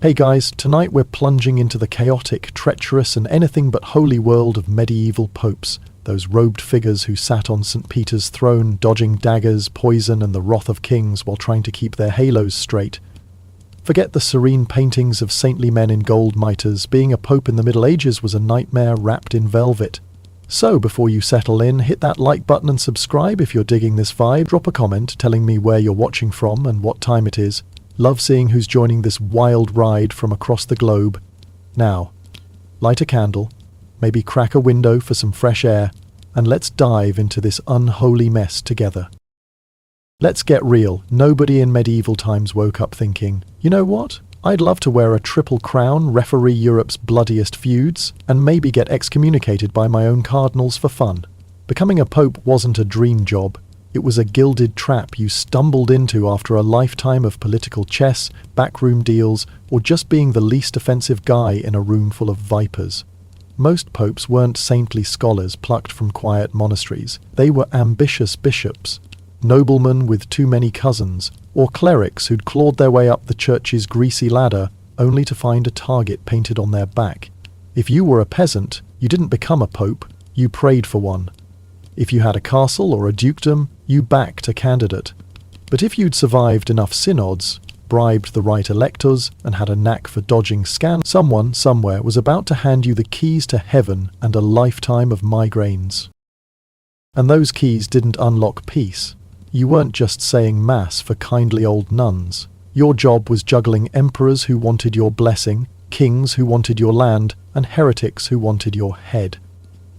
Hey guys, tonight we're plunging into the chaotic, treacherous and anything but holy world of medieval popes, those robed figures who sat on St. Peter's throne dodging daggers, poison and the wrath of kings while trying to keep their halos straight. Forget the serene paintings of saintly men in gold mitres. Being a pope in the Middle Ages was a nightmare wrapped in velvet. So before you settle in, hit that like button and subscribe if you're digging this vibe. Drop a comment telling me where you're watching from and what time it is. Love seeing who's joining this wild ride from across the globe. Now, light a candle, maybe crack a window for some fresh air, and let's dive into this unholy mess together. Let's get real. Nobody in medieval times woke up thinking, you know what? I'd love to wear a triple crown, referee Europe's bloodiest feuds, and maybe get excommunicated by my own cardinals for fun. Becoming a pope wasn't a dream job. It was a gilded trap you stumbled into after a lifetime of political chess, backroom deals, or just being the least offensive guy in a room full of vipers. Most popes weren't saintly scholars plucked from quiet monasteries. They were ambitious bishops, noblemen with too many cousins, or clerics who'd clawed their way up the church's greasy ladder only to find a target painted on their back. If you were a peasant, you didn't become a pope, you prayed for one. If you had a castle or a dukedom, you backed a candidate. But if you'd survived enough synods, bribed the right electors, and had a knack for dodging scandals, someone somewhere was about to hand you the keys to heaven and a lifetime of migraines. And those keys didn't unlock peace. You weren't just saying mass for kindly old nuns. Your job was juggling emperors who wanted your blessing, kings who wanted your land, and heretics who wanted your head.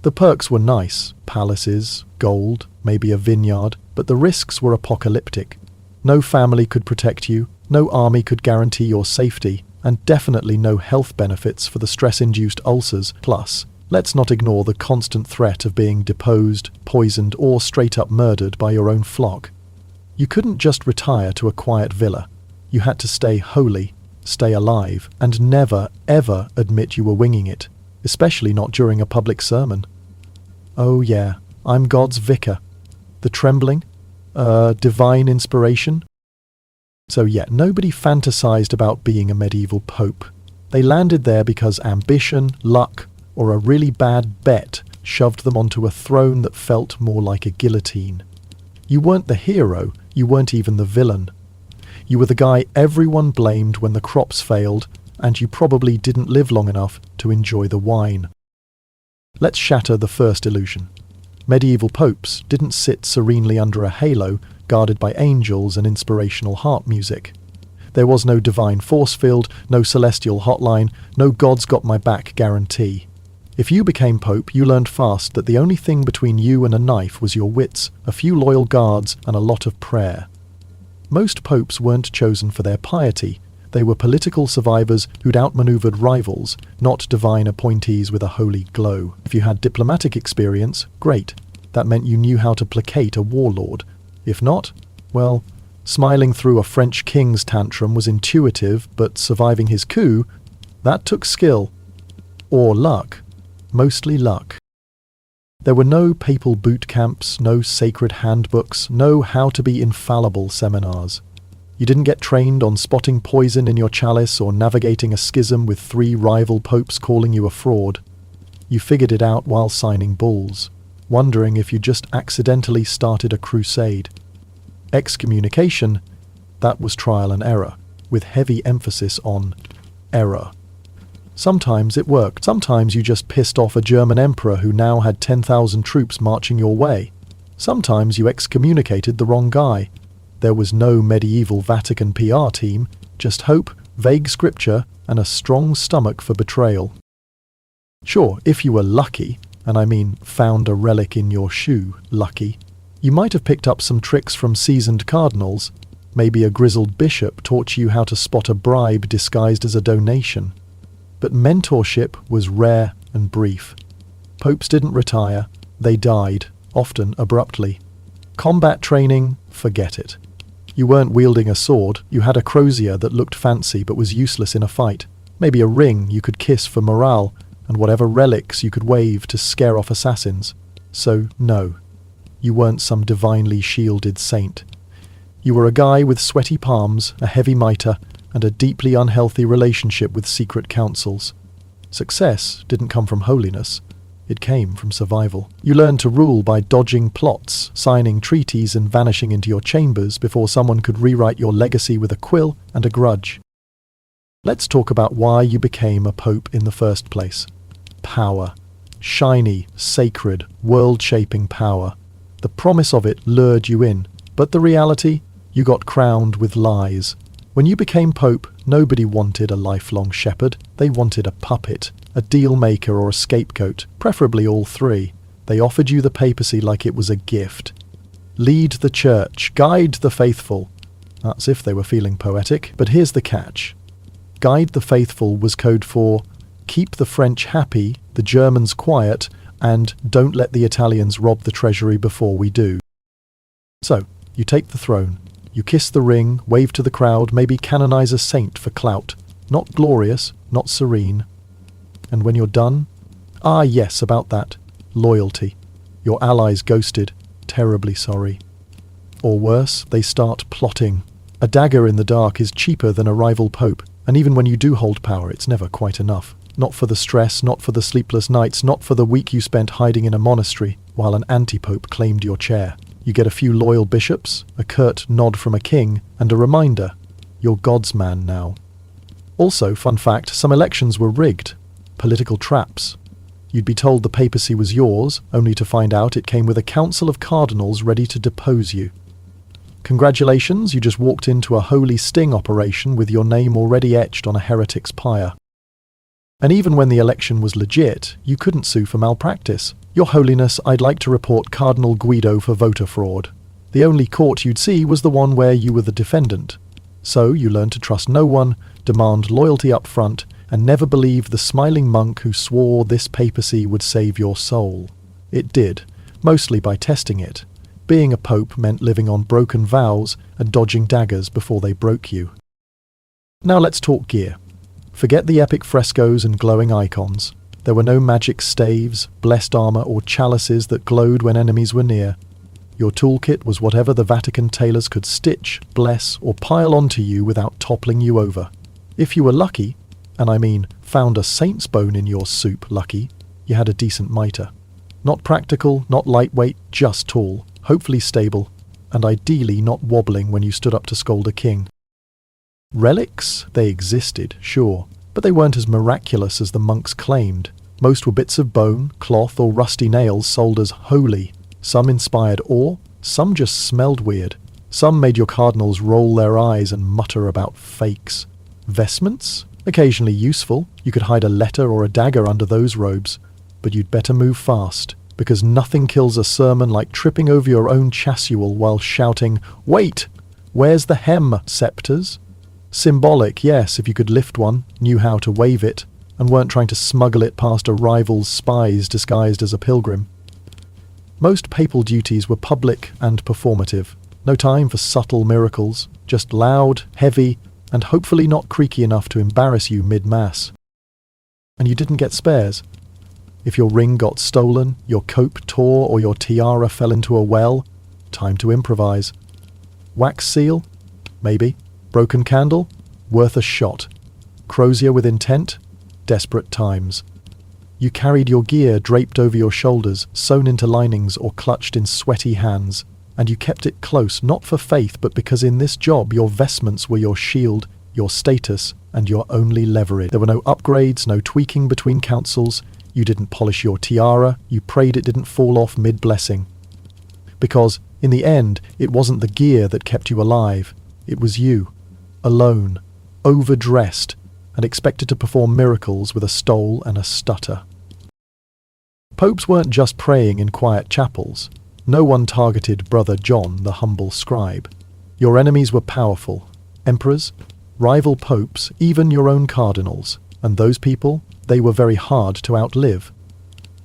The perks were nice, palaces, gold, maybe a vineyard, but the risks were apocalyptic. No family could protect you, no army could guarantee your safety, and definitely no health benefits for the stress-induced ulcers. Plus, let's not ignore the constant threat of being deposed, poisoned, or straight-up murdered by your own flock. You couldn't just retire to a quiet villa. You had to stay holy, stay alive, and never, ever admit you were winging it, especially not during a public sermon. Oh yeah, I'm God's vicar. The trembling? Divine inspiration? So yeah, nobody fantasized about being a medieval pope. They landed there because ambition, luck, or a really bad bet shoved them onto a throne that felt more like a guillotine. You weren't the hero, you weren't even the villain. You were the guy everyone blamed when the crops failed, and you probably didn't live long enough to enjoy the wine. Let's shatter the first illusion. Medieval popes didn't sit serenely under a halo, guarded by angels and inspirational harp music. There was no divine force field, no celestial hotline, no God's got my back guarantee. If you became pope, you learned fast that the only thing between you and a knife was your wits, a few loyal guards, and a lot of prayer. Most popes weren't chosen for their piety. They were political survivors who'd outmaneuvered rivals, not divine appointees with a holy glow. If you had diplomatic experience, great. That meant you knew how to placate a warlord. If not, well, smiling through a French king's tantrum was intuitive, but surviving his coup, that took skill. Or luck. Mostly luck. There were no papal boot camps, no sacred handbooks, no how-to-be-infallible seminars. You didn't get trained on spotting poison in your chalice or navigating a schism with 3 rival popes calling you a fraud. You figured it out while signing bulls, wondering if you just accidentally started a crusade. Excommunication, that was trial and error, with heavy emphasis on error. Sometimes it worked. Sometimes you just pissed off a German emperor who now had 10,000 troops marching your way. Sometimes you excommunicated the wrong guy. There was no medieval Vatican PR team, just hope, vague scripture, and a strong stomach for betrayal. Sure, if you were lucky, and I mean found a relic in your shoe lucky, you might have picked up some tricks from seasoned cardinals. Maybe a grizzled bishop taught you how to spot a bribe disguised as a donation. But mentorship was rare and brief. Popes didn't retire, they died, often abruptly. Combat training, forget it. You weren't wielding a sword, you had a crozier that looked fancy but was useless in a fight. Maybe a ring you could kiss for morale, and whatever relics you could wave to scare off assassins. So no, you weren't some divinely shielded saint. You were a guy with sweaty palms, a heavy mitre, and a deeply unhealthy relationship with secret councils. Success didn't come from holiness. It came from survival. You learned to rule by dodging plots, signing treaties and vanishing into your chambers before someone could rewrite your legacy with a quill and a grudge. Let's talk about why you became a pope in the first place. Power. Shiny, sacred, world-shaping power. The promise of it lured you in, but the reality? You got crowned with lies. When you became pope, nobody wanted a lifelong shepherd. They wanted a puppet, a deal-maker or a scapegoat, preferably all three. They offered you the papacy like it was a gift. Lead the church, guide the faithful. That's if they were feeling poetic, but here's the catch. Guide the faithful was code for keep the French happy, the Germans quiet, and don't let the Italians rob the treasury before we do. So, you take the throne. You kiss the ring, wave to the crowd, maybe canonize a saint for clout. Not glorious, not serene. And when you're done? Ah, yes, about that. Loyalty. Your allies ghosted. Terribly sorry. Or worse, they start plotting. A dagger in the dark is cheaper than a rival pope, and even when you do hold power, it's never quite enough. Not for the stress, not for the sleepless nights, not for the week you spent hiding in a monastery while an anti-pope claimed your chair. You get a few loyal bishops, a curt nod from a king, and a reminder, you're God's man now. Also, fun fact, some elections were rigged. Political traps. You'd be told the papacy was yours, only to find out it came with a council of cardinals ready to depose you. Congratulations, you just walked into a holy sting operation with your name already etched on a heretic's pyre. And even when the election was legit, you couldn't sue for malpractice. Your Holiness, I'd like to report Cardinal Guido for voter fraud. The only court you'd see was the one where you were the defendant. So you learned to trust no one, demand loyalty up front, and never believe the smiling monk who swore this papacy would save your soul. It did, mostly by testing it. Being a pope meant living on broken vows and dodging daggers before they broke you. Now let's talk gear. Forget the epic frescoes and glowing icons. There were no magic staves, blessed armour or chalices that glowed when enemies were near. Your toolkit was whatever the Vatican tailors could stitch, bless, or pile onto you without toppling you over. If you were lucky, and I mean found a saint's bone in your soup lucky, you had a decent mitre. Not practical, not lightweight, just tall, hopefully stable, and ideally not wobbling when you stood up to scold a king. Relics? They existed, sure, but they weren't as miraculous as the monks claimed. Most were bits of bone, cloth, or rusty nails sold as holy. Some inspired awe, some just smelled weird. Some made your cardinals roll their eyes and mutter about fakes. Vestments? Occasionally useful. You could hide a letter or a dagger under those robes. But you'd better move fast, because nothing kills a sermon like tripping over your own chasuble while shouting, "Wait! Where's the hem, scepters?" Symbolic, yes, if you could lift one, knew how to wave it, and weren't trying to smuggle it past a rival's spies disguised as a pilgrim. Most papal duties were public and performative. No time for subtle miracles, just loud, heavy, and hopefully not creaky enough to embarrass you mid-mass. And you didn't get spares. If your ring got stolen, your cope tore, or your tiara fell into a well, time to improvise. Wax seal? Maybe. Broken candle? Worth a shot. Crozier with intent? Desperate times. You carried your gear draped over your shoulders, sewn into linings or clutched in sweaty hands, and you kept it close, not for faith, but because in this job your vestments were your shield, your status, and your only leverage. There were no upgrades, no tweaking between councils. You didn't polish your tiara, you prayed it didn't fall off mid-blessing. Because, in the end, it wasn't the gear that kept you alive. It was you, alone, overdressed, and expected to perform miracles with a stole and a stutter. Popes weren't just praying in quiet chapels. No one targeted Brother John, the humble scribe. Your enemies were powerful. Emperors, rival popes, even your own cardinals. And those people, they were very hard to outlive.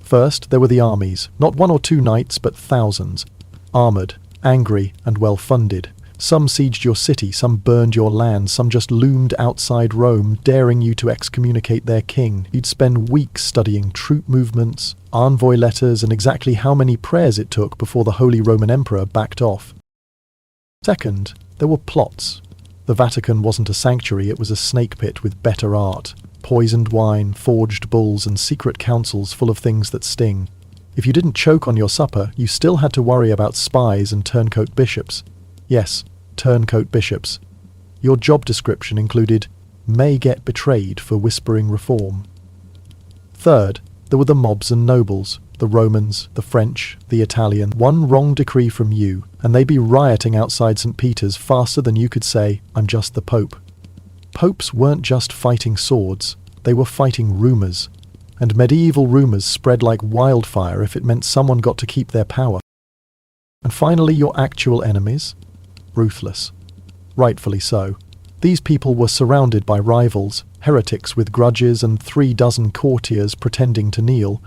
First, there were the armies, not 1 or 2 knights, but thousands. Armoured, angry, and well-funded. Some sieged your city, some burned your land, some just loomed outside Rome, daring you to excommunicate their king. You'd spend weeks studying troop movements, envoy letters, and exactly how many prayers it took before the Holy Roman Emperor backed off. Second, there were plots. The Vatican wasn't a sanctuary, it was a snake pit with better art. Poisoned wine, forged bulls, and secret councils full of things that sting. If you didn't choke on your supper, you still had to worry about spies and turncoat bishops. Yes, turncoat bishops. Your job description included, may get betrayed for whispering reform. Third, there were the mobs and nobles, the Romans, the French, the Italian. One wrong decree from you, and they'd be rioting outside St. Peter's faster than you could say, I'm just the Pope. Popes weren't just fighting swords, they were fighting rumours. And medieval rumours spread like wildfire if it meant someone got to keep their power. And finally, your actual enemies? Ruthless. Rightfully so. These people were surrounded by rivals, heretics with grudges and 36 courtiers pretending to kneel.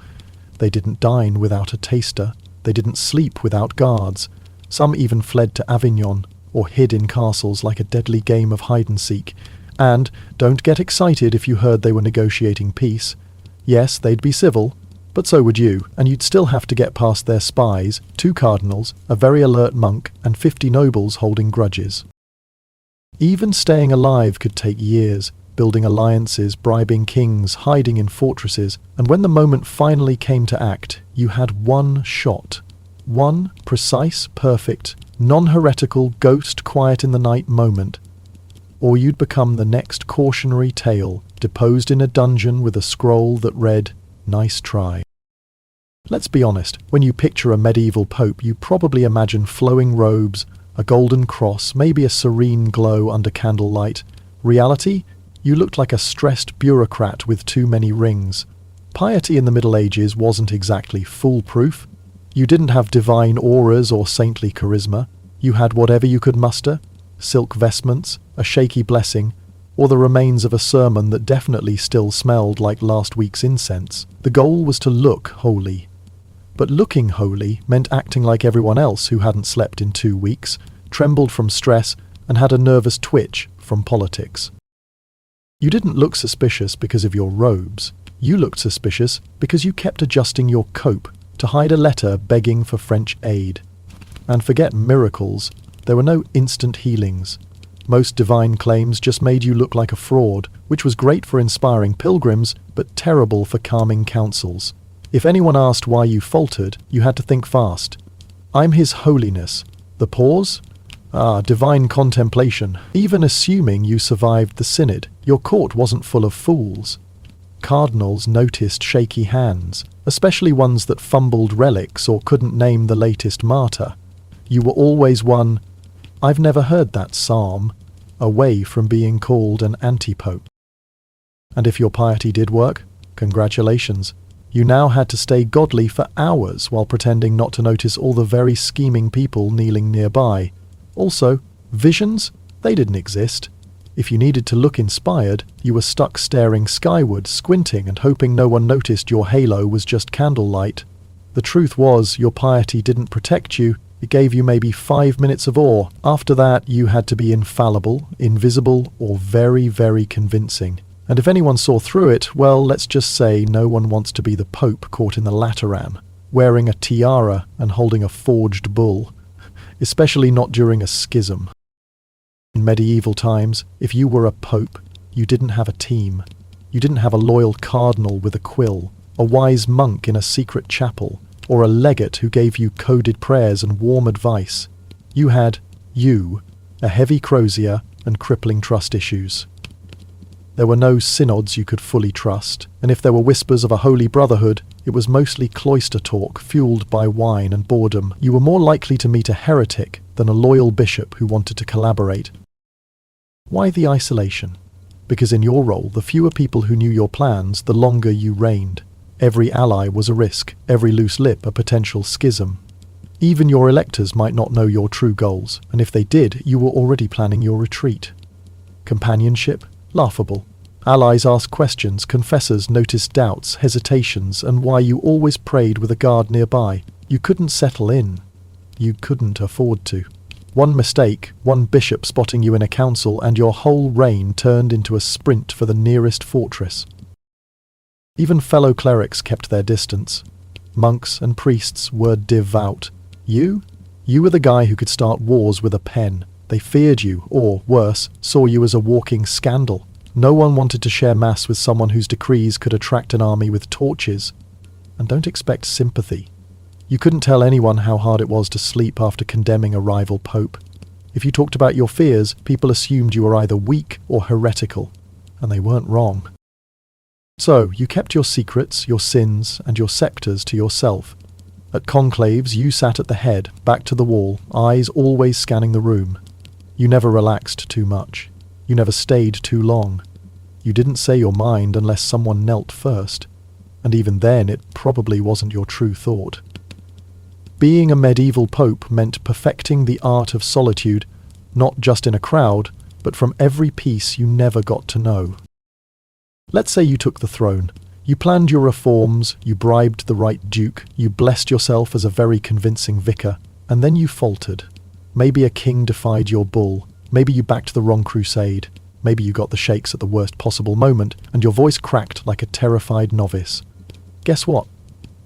They didn't dine without a taster. They didn't sleep without guards. Some even fled to Avignon, or hid in castles like a deadly game of hide-and-seek. And don't get excited if you heard they were negotiating peace. Yes, they'd be civil, but so would you, and you'd still have to get past their spies, 2 cardinals, a very alert monk, and 50 nobles holding grudges. Even staying alive could take years, building alliances, bribing kings, hiding in fortresses, and when the moment finally came to act, you had one shot. One precise, perfect, non-heretical, ghost-quiet-in-the-night moment. Or you'd become the next cautionary tale, deposed in a dungeon with a scroll that read, "Nice try." Let's be honest, when you picture a medieval pope, you probably imagine flowing robes, a golden cross, maybe a serene glow under candlelight. Reality? You looked like a stressed bureaucrat with too many rings. Piety in the Middle Ages wasn't exactly foolproof. You didn't have divine auras or saintly charisma. You had whatever you could muster: silk vestments, a shaky blessing, or the remains of a sermon that definitely still smelled like last week's incense. The goal was to look holy. But looking holy meant acting like everyone else who hadn't slept in 2 weeks, trembled from stress, and had a nervous twitch from politics. You didn't look suspicious because of your robes. You looked suspicious because you kept adjusting your cope to hide a letter begging for French aid. And forget miracles, there were no instant healings. Most divine claims just made you look like a fraud, which was great for inspiring pilgrims, but terrible for calming councils. If anyone asked why you faltered, you had to think fast. I'm His Holiness. The pause? Divine contemplation. Even assuming you survived the synod, your court wasn't full of fools. Cardinals noticed shaky hands, especially ones that fumbled relics or couldn't name the latest martyr. You were always one, I've never heard that psalm, away from being called an anti-pope. And if your piety did work, congratulations. You now had to stay godly for hours while pretending not to notice all the very scheming people kneeling nearby. Also, visions? They didn't exist. If you needed to look inspired, you were stuck staring skyward, squinting and hoping no one noticed your halo was just candlelight. The truth was, your piety didn't protect you. It gave you maybe 5 minutes of awe. After that, you had to be infallible, invisible, or very, very convincing. And if anyone saw through it, well, let's just say no one wants to be the Pope caught in the Lateran, wearing a tiara and holding a forged bull. Especially not during a schism. In medieval times, if you were a pope, you didn't have a team. You didn't have a loyal cardinal with a quill, a wise monk in a secret chapel, or a legate who gave you coded prayers and warm advice. You had you, a heavy crozier and crippling trust issues. There were no synods you could fully trust, and if there were whispers of a holy brotherhood, it was mostly cloister talk fueled by wine and boredom. You were more likely to meet a heretic than a loyal bishop who wanted to collaborate. Why the isolation? Because in your role, the fewer people who knew your plans, the longer you reigned. Every ally was a risk, every loose lip a potential schism. Even your electors might not know your true goals, and if they did, you were already planning your retreat. Companionship? Laughable. Allies asked questions, confessors noticed doubts, hesitations, and why you always prayed with a guard nearby. You couldn't settle in. You couldn't afford to. One mistake, one bishop spotting you in a council, and your whole reign turned into a sprint for the nearest fortress. Even fellow clerics kept their distance. Monks and priests were devout. You were the guy who could start wars with a pen, They feared you, or, worse, saw you as a walking scandal. No one wanted to share mass with someone whose decrees could attract an army with torches. And don't expect sympathy. You couldn't tell anyone how hard it was to sleep after condemning a rival pope. If you talked about your fears, people assumed you were either weak or heretical, and they weren't wrong. So, you kept your secrets, your sins, and your sceptres to yourself. At conclaves, you sat at the head, back to the wall, eyes always scanning the room. You never relaxed too much. You never stayed too long. You didn't say your mind unless someone knelt first, and even then it probably wasn't your true thought. Being a medieval pope meant perfecting the art of solitude, not just in a crowd, but from every piece you never got to know. Let's say you took the throne. You planned your reforms, you bribed the right duke, you blessed yourself as a very convincing vicar, and then you faltered. Maybe a king defied your bull, maybe you backed the wrong crusade, maybe you got the shakes at the worst possible moment, and your voice cracked like a terrified novice. Guess what?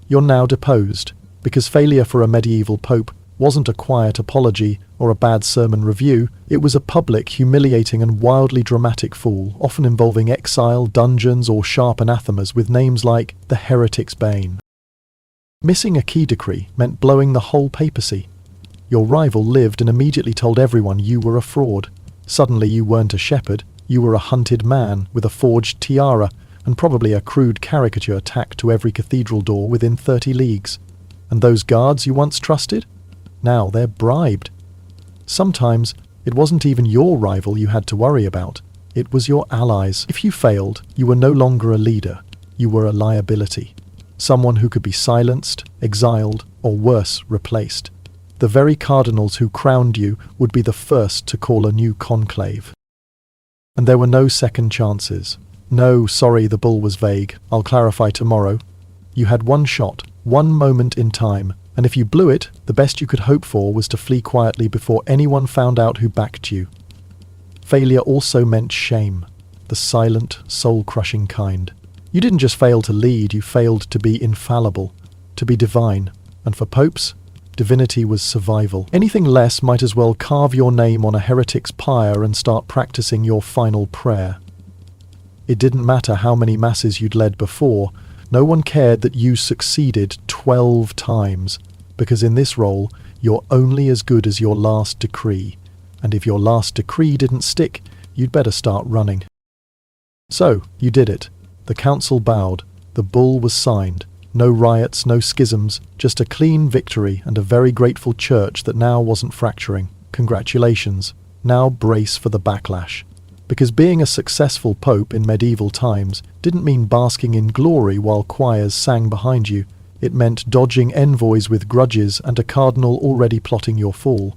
You're now deposed, because failure for a medieval pope wasn't a quiet apology or a bad sermon review, it was a public, humiliating and wildly dramatic fall, often involving exile, dungeons or sharp anathemas with names like the heretic's bane. Missing a key decree meant blowing the whole papacy. Your rival lived and immediately told everyone you were a fraud. Suddenly you weren't a shepherd, you were a hunted man with a forged tiara and probably a crude caricature tacked to every cathedral door within 30 leagues. And those guards you once trusted? Now they're bribed. Sometimes it wasn't even your rival you had to worry about. It was your allies. If you failed, you were no longer a leader. You were a liability. Someone who could be silenced, exiled, or worse, replaced. The very cardinals who crowned you would be the first to call a new conclave. And there were no second chances. No, sorry, the bull was vague. I'll clarify tomorrow. You had one shot, one moment in time, and if you blew it, the best you could hope for was to flee quietly before anyone found out who backed you. Failure also meant shame, the silent, soul-crushing kind. You didn't just fail to lead, you failed to be infallible, to be divine, and for popes, divinity was survival. Anything less might as well carve your name on a heretic's pyre and start practicing your final prayer. It didn't matter how many masses you'd led before, no one cared that you succeeded 12 times, because in this role, you're only as good as your last decree, and if your last decree didn't stick, you'd better start running. So, you did it. The council bowed, the bull was signed, no riots, no schisms, just a clean victory and a very grateful church that now wasn't fracturing. Congratulations. Now brace for the backlash. Because being a successful pope in medieval times didn't mean basking in glory while choirs sang behind you. It meant dodging envoys with grudges and a cardinal already plotting your fall.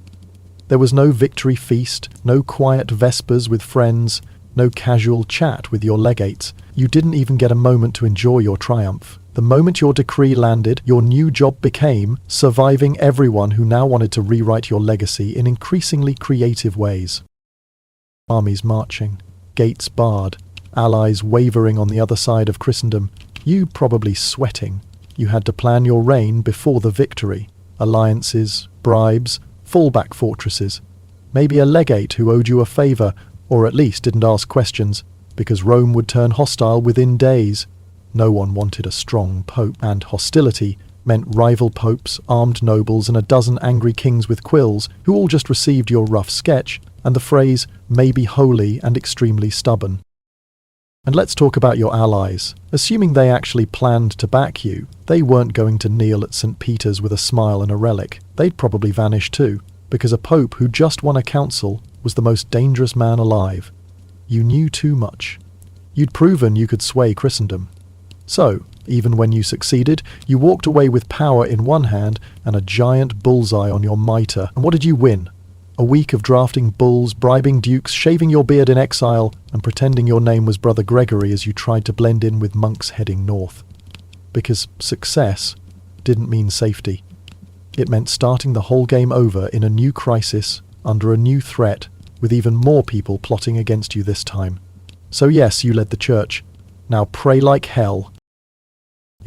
There was no victory feast, no quiet vespers with friends, no casual chat with your legates. You didn't even get a moment to enjoy your triumph. The moment your decree landed, your new job became surviving everyone who now wanted to rewrite your legacy in increasingly creative ways. Armies marching, gates barred, allies wavering on the other side of Christendom, you probably sweating. You had to plan your reign before the victory. Alliances, bribes, fallback fortresses. Maybe a legate who owed you a favour, or at least didn't ask questions, because Rome would turn hostile within days. No one wanted a strong pope, and hostility meant rival popes, armed nobles, and a dozen angry kings with quills who all just received your rough sketch and the phrase, maybe holy and extremely stubborn. And let's talk about your allies. Assuming they actually planned to back you, they weren't going to kneel at St. Peter's with a smile and a relic. They'd probably vanish too, because a pope who just won a council was the most dangerous man alive. You knew too much. You'd proven you could sway Christendom. So, even when you succeeded, you walked away with power in one hand and a giant bullseye on your mitre. And what did you win? A week of drafting bulls, bribing dukes, shaving your beard in exile, and pretending your name was Brother Gregory as you tried to blend in with monks heading north. Because success didn't mean safety. It meant starting the whole game over in a new crisis, under a new threat, with even more people plotting against you this time. So yes, you led the church. Now pray like hell.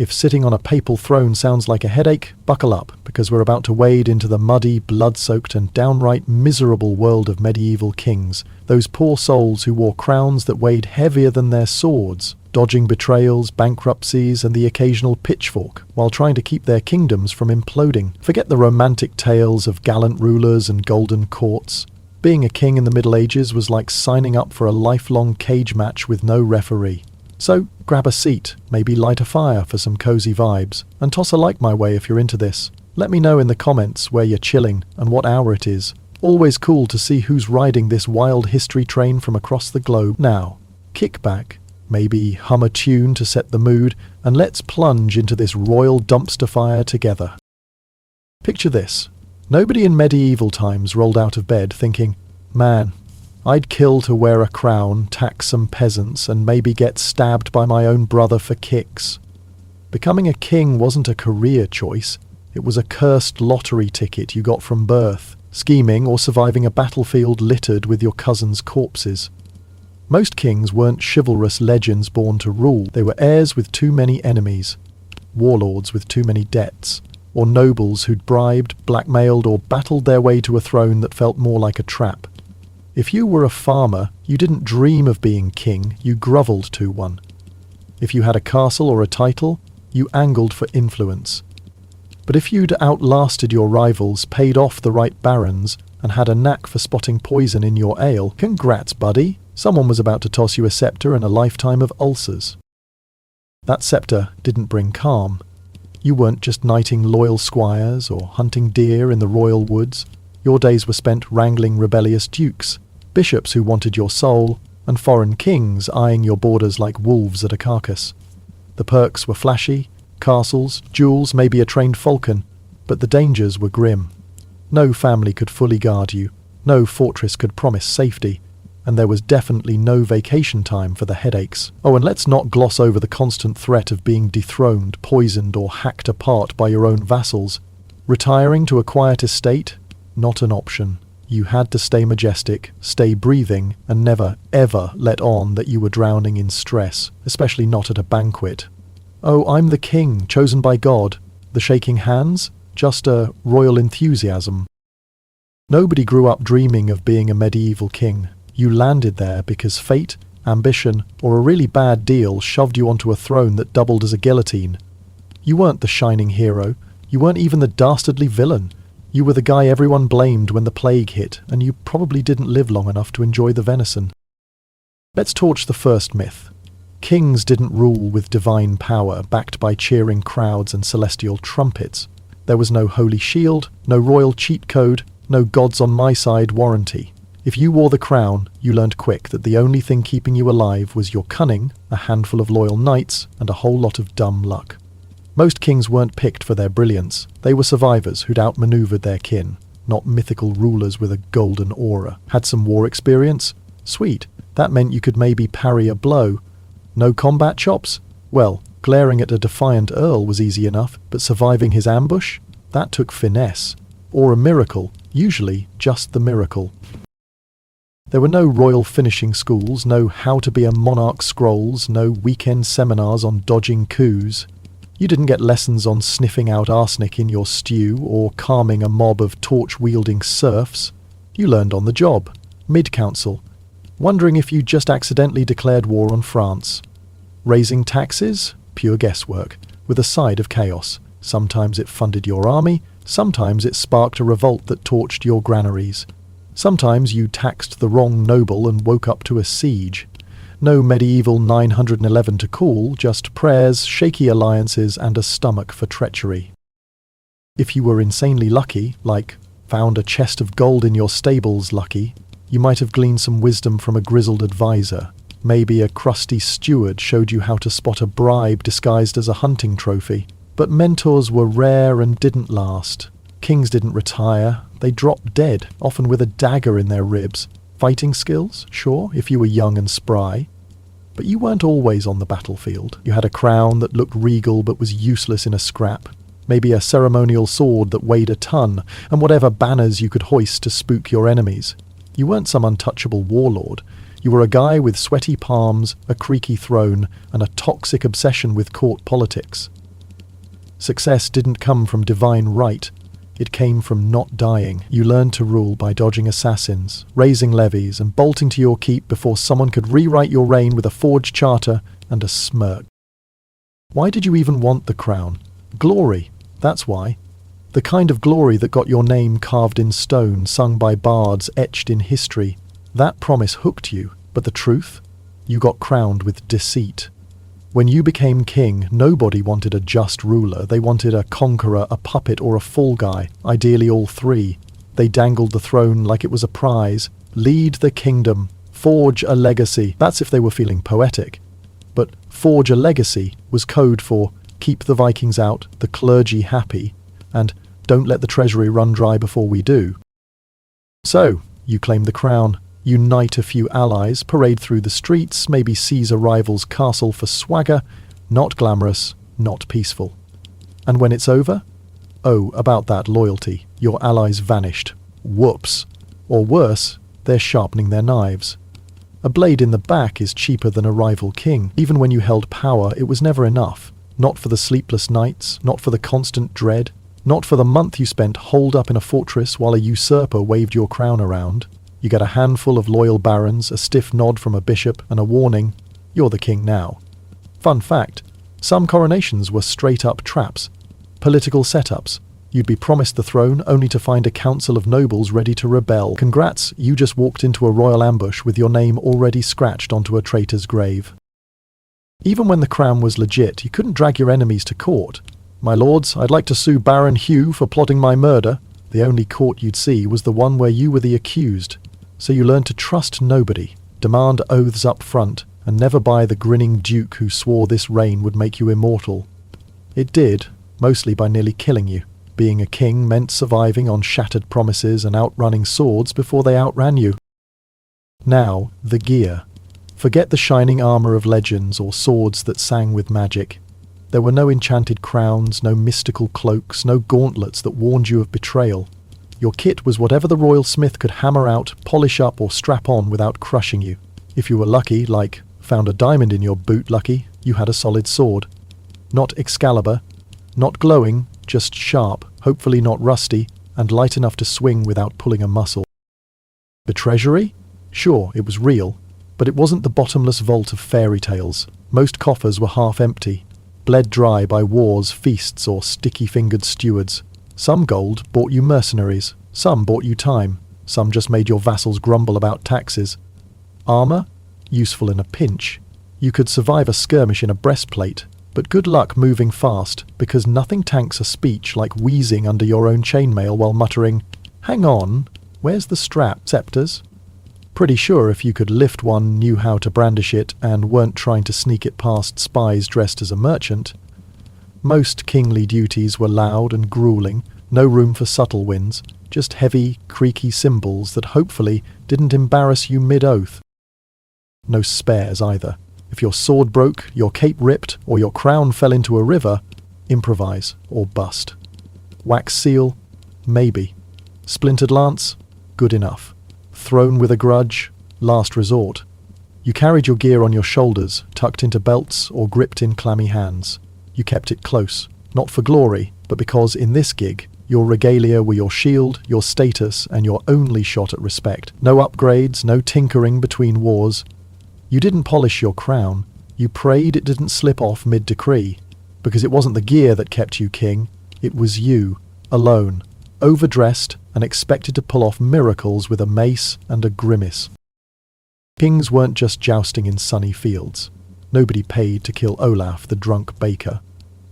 If sitting on a papal throne sounds like a headache, buckle up, because we're about to wade into the muddy, blood-soaked and downright miserable world of medieval kings, those poor souls who wore crowns that weighed heavier than their swords, dodging betrayals, bankruptcies and the occasional pitchfork, while trying to keep their kingdoms from imploding. Forget the romantic tales of gallant rulers and golden courts. Being a king in the Middle Ages was like signing up for a lifelong cage match with no referee. So, grab a seat, maybe light a fire for some cozy vibes, and toss a like my way if you're into this. Let me know in the comments where you're chilling and what hour it is. Always cool to see who's riding this wild history train from across the globe. Now, kick back, maybe hum a tune to set the mood, and let's plunge into this royal dumpster fire together. Picture this. Nobody in medieval times rolled out of bed thinking, man, I'd kill to wear a crown, tax some peasants, and maybe get stabbed by my own brother for kicks. Becoming a king wasn't a career choice. It was a cursed lottery ticket you got from birth, scheming or surviving a battlefield littered with your cousins' corpses. Most kings weren't chivalrous legends born to rule. They were heirs with too many enemies, warlords with too many debts, or nobles who'd bribed, blackmailed, or battled their way to a throne that felt more like a trap. If you were a farmer, you didn't dream of being king, you grovelled to one. If you had a castle or a title, you angled for influence. But if you'd outlasted your rivals, paid off the right barons, and had a knack for spotting poison in your ale, congrats, buddy! Someone was about to toss you a sceptre and a lifetime of ulcers. That sceptre didn't bring calm. You weren't just knighting loyal squires or hunting deer in the royal woods. Your days were spent wrangling rebellious dukes, bishops who wanted your soul, and foreign kings eyeing your borders like wolves at a carcass. The perks were flashy, castles, jewels, maybe a trained falcon, but the dangers were grim. No family could fully guard you, no fortress could promise safety, and there was definitely no vacation time for the headaches. Oh, and let's not gloss over the constant threat of being dethroned, poisoned, or hacked apart by your own vassals. Retiring to a quiet estate? Not an option. You had to stay majestic, stay breathing, and never, ever let on that you were drowning in stress, especially not at a banquet. Oh, I'm the king, chosen by God. The shaking hands? Just a royal enthusiasm. Nobody grew up dreaming of being a medieval king. You landed there because fate, ambition, or a really bad deal shoved you onto a throne that doubled as a guillotine. You weren't the shining hero. You weren't even the dastardly villain. You were the guy everyone blamed when the plague hit, and you probably didn't live long enough to enjoy the venison. Let's torch the first myth. Kings didn't rule with divine power, backed by cheering crowds and celestial trumpets. There was no holy shield, no royal cheat code, no gods on my side warranty. If you wore the crown, you learned quick that the only thing keeping you alive was your cunning, a handful of loyal knights, and a whole lot of dumb luck. Most kings weren't picked for their brilliance. They were survivors who'd outmaneuvered their kin, not mythical rulers with a golden aura. Had some war experience? Sweet. That meant you could maybe parry a blow. No combat chops? Well, glaring at a defiant earl was easy enough, but surviving his ambush? That took finesse. Or a miracle, usually just the miracle. There were no royal finishing schools, no how to be a monarch scrolls, no weekend seminars on dodging coups. You didn't get lessons on sniffing out arsenic in your stew or calming a mob of torch-wielding serfs. You learned on the job, mid-council, wondering if you just accidentally declared war on France. Raising taxes? Pure guesswork, with a side of chaos. Sometimes it funded your army, sometimes it sparked a revolt that torched your granaries. Sometimes you taxed the wrong noble and woke up to a siege. No medieval 911 to call, just prayers, shaky alliances, and a stomach for treachery. If you were insanely lucky, like found a chest of gold in your stables lucky, you might have gleaned some wisdom from a grizzled advisor. Maybe a crusty steward showed you how to spot a bribe disguised as a hunting trophy. But mentors were rare and didn't last. Kings didn't retire, they dropped dead, often with a dagger in their ribs. Fighting skills? Sure, if you were young and spry. But you weren't always on the battlefield. You had a crown that looked regal but was useless in a scrap. Maybe a ceremonial sword that weighed a ton, and whatever banners you could hoist to spook your enemies. You weren't some untouchable warlord. You were a guy with sweaty palms, a creaky throne, and a toxic obsession with court politics. Success didn't come from divine right. It came from not dying. You learned to rule by dodging assassins, raising levies, and bolting to your keep before someone could rewrite your reign with a forged charter and a smirk. Why did you even want the crown? Glory, that's why. The kind of glory that got your name carved in stone, sung by bards, etched in history. That promise hooked you, but the truth? You got crowned with deceit. When you became king, nobody wanted a just ruler. They wanted a conqueror, a puppet, or a fall guy, ideally all three. They dangled the throne like it was a prize. Lead the kingdom. Forge a legacy. That's if they were feeling poetic. But forge a legacy was code for keep the Vikings out, the clergy happy, and don't let the treasury run dry before we do. So, you claim the crown. Unite a few allies, parade through the streets, maybe seize a rival's castle for swagger. Not glamorous, not peaceful. And when it's over? Oh, about that loyalty. Your allies vanished. Whoops. Or worse, they're sharpening their knives. A blade in the back is cheaper than a rival king. Even when you held power, it was never enough. Not for the sleepless nights, not for the constant dread, not for the month you spent holed up in a fortress while a usurper waved your crown around. You get a handful of loyal barons, a stiff nod from a bishop, and a warning, you're the king now. Fun fact, some coronations were straight-up traps, political setups. You'd be promised the throne only to find a council of nobles ready to rebel. Congrats, you just walked into a royal ambush with your name already scratched onto a traitor's grave. Even when the crown was legit, you couldn't drag your enemies to court. My lords, I'd like to sue Baron Hugh for plotting my murder. The only court you'd see was the one where you were the accused. So you learned to trust nobody, demand oaths up front, and never buy the grinning duke who swore this reign would make you immortal. It did, mostly by nearly killing you. Being a king meant surviving on shattered promises and outrunning swords before they outran you. Now, the gear. Forget the shining armour of legends or swords that sang with magic. There were no enchanted crowns, no mystical cloaks, no gauntlets that warned you of betrayal. Your kit was whatever the royal smith could hammer out, polish up, or strap on without crushing you. If you were lucky, like found a diamond in your boot lucky, you had a solid sword. Not Excalibur, not glowing, just sharp, hopefully not rusty, and light enough to swing without pulling a muscle. The treasury? Sure, it was real, but it wasn't the bottomless vault of fairy tales. Most coffers were half empty, bled dry by wars, feasts, or sticky-fingered stewards. Some gold bought you mercenaries, some bought you time, some just made your vassals grumble about taxes. Armour? Useful in a pinch. You could survive a skirmish in a breastplate, but good luck moving fast, because nothing tanks a speech like wheezing under your own chainmail while muttering, "Hang on, where's the strap, scepters?" Pretty sure if you could lift one, knew how to brandish it, and weren't trying to sneak it past spies dressed as a merchant. Most kingly duties were loud and grueling, no room for subtle wins, just heavy, creaky cymbals that hopefully didn't embarrass you mid-oath. No spares either. If your sword broke, your cape ripped, or your crown fell into a river, improvise or bust. Wax seal? Maybe. Splintered lance? Good enough. Thrown with a grudge? Last resort. You carried your gear on your shoulders, tucked into belts or gripped in clammy hands. You kept it close, not for glory, but because in this gig, your regalia were your shield, your status, and your only shot at respect. No upgrades, no tinkering between wars. You didn't polish your crown. You prayed it didn't slip off mid-decree, because it wasn't the gear that kept you king. It was you, alone, overdressed and expected to pull off miracles with a mace and a grimace. Kings weren't just jousting in sunny fields. Nobody paid to kill Olaf, the drunk baker.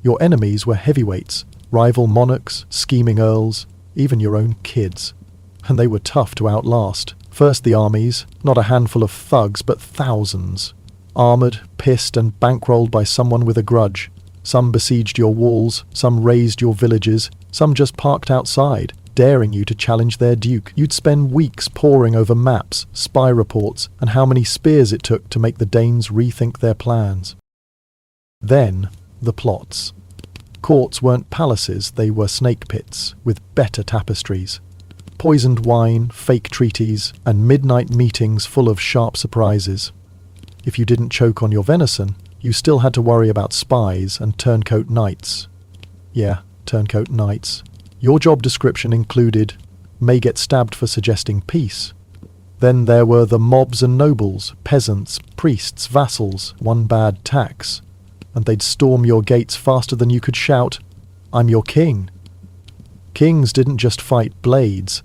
Your enemies were heavyweights, rival monarchs, scheming earls, even your own kids. And they were tough to outlast. First the armies, not a handful of thugs, but thousands. Armoured, pissed, and bankrolled by someone with a grudge. Some besieged your walls, some razed your villages, some just parked outside, daring you to challenge their duke. You'd spend weeks poring over maps, spy reports, and how many spears it took to make the Danes rethink their plans. Then, the plots. Courts weren't palaces, they were snake pits, with better tapestries. Poisoned wine, fake treaties, and midnight meetings full of sharp surprises. If you didn't choke on your venison, you still had to worry about spies and turncoat knights. Yeah, turncoat knights. Your job description included, may get stabbed for suggesting peace. Then there were the mobs and nobles, peasants, priests, vassals, one bad tax. And they'd storm your gates faster than you could shout, I'm your king. Kings didn't just fight blades,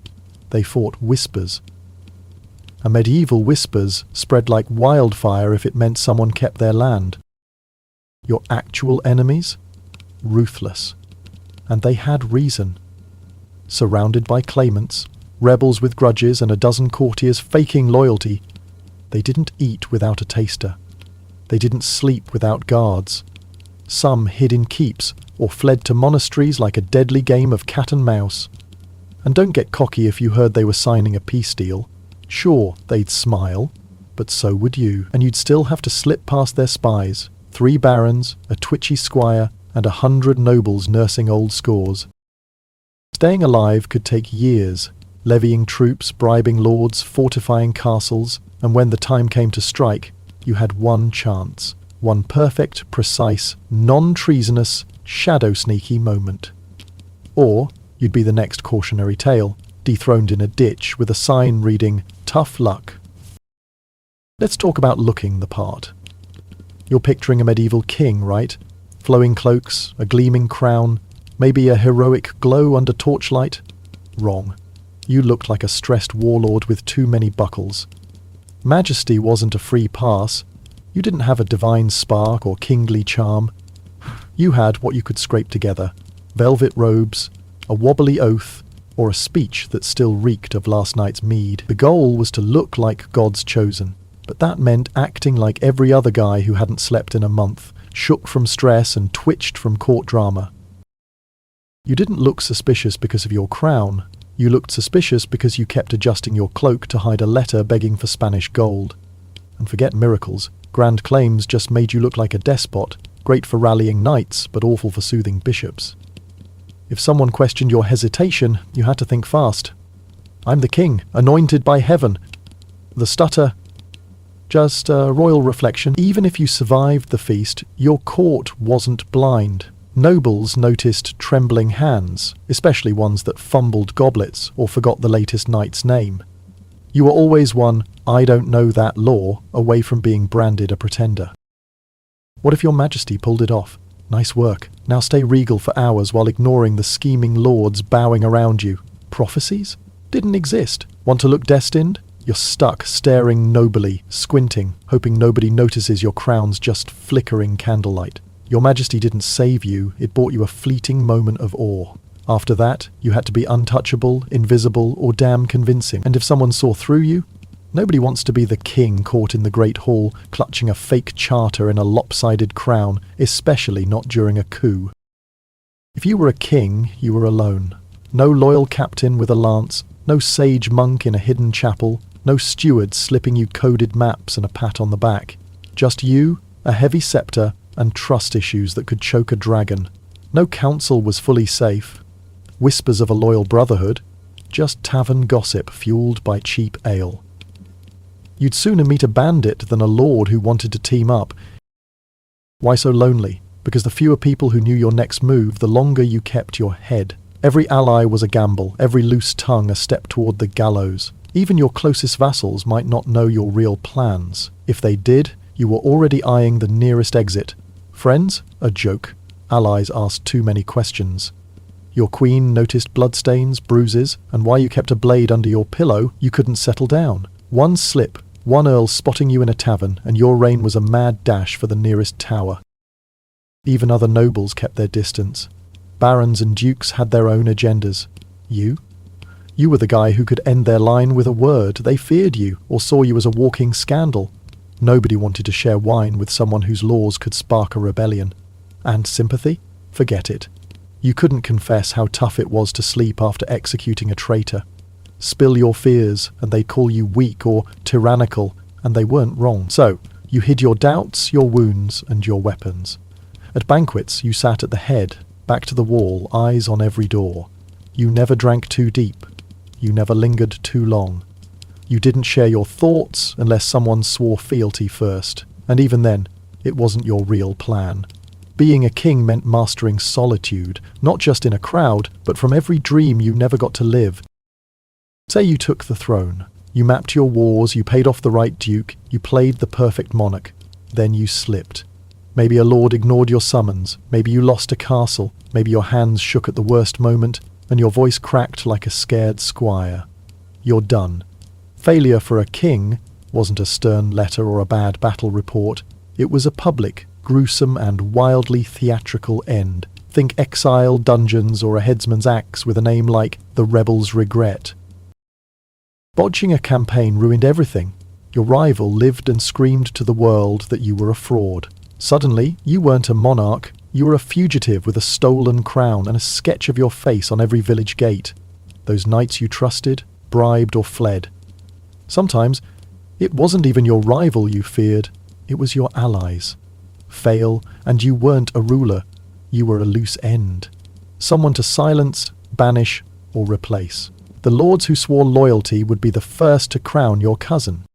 they fought whispers. And medieval whispers spread like wildfire if it meant someone kept their land. Your actual enemies? Ruthless. And they had reason. Surrounded by claimants, rebels with grudges and a dozen courtiers faking loyalty, they didn't eat without a taster. They didn't sleep without guards. Some hid in keeps or fled to monasteries like a deadly game of cat and mouse. And don't get cocky if you heard they were signing a peace deal. Sure, they'd smile, but so would you, and you'd still have to slip past their spies, 3 barons, a twitchy squire, and 100 nobles nursing old scores. Staying alive could take years, levying troops, bribing lords, fortifying castles, and when the time came to strike, you had one chance, one perfect, precise, non-treasonous, shadow-sneaky moment. Or you'd be the next cautionary tale, dethroned in a ditch with a sign reading, tough luck. Let's talk about looking the part. You're picturing a medieval king, right? Flowing cloaks, a gleaming crown, maybe a heroic glow under torchlight? Wrong. You looked like a stressed warlord with too many buckles. Majesty wasn't a free pass. You didn't have a divine spark or kingly charm. You had what you could scrape together, velvet robes, a wobbly oath, or a speech that still reeked of last night's mead. The goal was to look like God's chosen, but that meant acting like every other guy who hadn't slept in a month, shook from stress and twitched from court drama. You didn't look suspicious because of your crown. You looked suspicious because you kept adjusting your cloak to hide a letter begging for Spanish gold. And forget miracles. Grand claims just made you look like a despot, great for rallying knights, but awful for soothing bishops. If someone questioned your hesitation, you had to think fast. I'm the king, anointed by heaven. The stutter, just a royal reflection. Even if you survived the feast, your court wasn't blind. Nobles noticed trembling hands, especially ones that fumbled goblets or forgot the latest knight's name. You were always one, I don't know that law, away from being branded a pretender. What if your majesty pulled it off? Nice work. Now stay regal for hours while ignoring the scheming lords bowing around you. Prophecies? Didn't exist. Want to look destined? You're stuck, staring nobly, squinting, hoping nobody notices your crown's just flickering candlelight. Your majesty didn't save you, it bought you a fleeting moment of awe. After that, you had to be untouchable, invisible, or damn convincing. And if someone saw through you, nobody wants to be the king caught in the Great Hall, clutching a fake charter in a lopsided crown, especially not during a coup. If you were a king, you were alone. No loyal captain with a lance, no sage monk in a hidden chapel, no steward slipping you coded maps and a pat on the back. Just you, a heavy scepter, and trust issues that could choke a dragon. No council was fully safe. Whispers of a loyal brotherhood, just tavern gossip fueled by cheap ale. You'd sooner meet a bandit than a lord who wanted to team up. Why so lonely? Because the fewer people who knew your next move, the longer you kept your head. Every ally was a gamble, every loose tongue a step toward the gallows. Even your closest vassals might not know your real plans. If they did, you were already eyeing the nearest exit. Friends? A joke. Allies asked too many questions. Your queen noticed bloodstains, bruises, and why you kept a blade under your pillow, you couldn't settle down. One slip, one earl spotting you in a tavern, and your reign was a mad dash for the nearest tower. Even other nobles kept their distance. Barons and dukes had their own agendas. You? You were the guy who could end their line with a word. They feared you, or saw you as a walking scandal. Nobody wanted to share wine with someone whose laws could spark a rebellion. And sympathy? Forget it. You couldn't confess how tough it was to sleep after executing a traitor. Spill your fears, and they'd call you weak or tyrannical, and they weren't wrong. So, you hid your doubts, your wounds, and your weapons. At banquets, you sat at the head, back to the wall, eyes on every door. You never drank too deep. You never lingered too long. You didn't share your thoughts unless someone swore fealty first, and even then, it wasn't your real plan. Being a king meant mastering solitude, not just in a crowd, but from every dream you never got to live. Say you took the throne. You mapped your wars, you paid off the right duke, you played the perfect monarch. Then you slipped. Maybe a lord ignored your summons, maybe you lost a castle, maybe your hands shook at the worst moment, and your voice cracked like a scared squire. You're done. Failure for a king wasn't a stern letter or a bad battle report. It was a public, gruesome and wildly theatrical end. Think exile, dungeons, or a headsman's axe with a name like the Rebel's Regret. Botching a campaign ruined everything. Your rival lived and screamed to the world that you were a fraud. Suddenly, you weren't a monarch, you were a fugitive with a stolen crown and a sketch of your face on every village gate. Those knights you trusted, bribed or fled. Sometimes, it wasn't even your rival you feared, it was your allies. Fail, and you weren't a ruler, you were a loose end. Someone to silence, banish, or replace. The lords who swore loyalty would be the first to crown your cousin.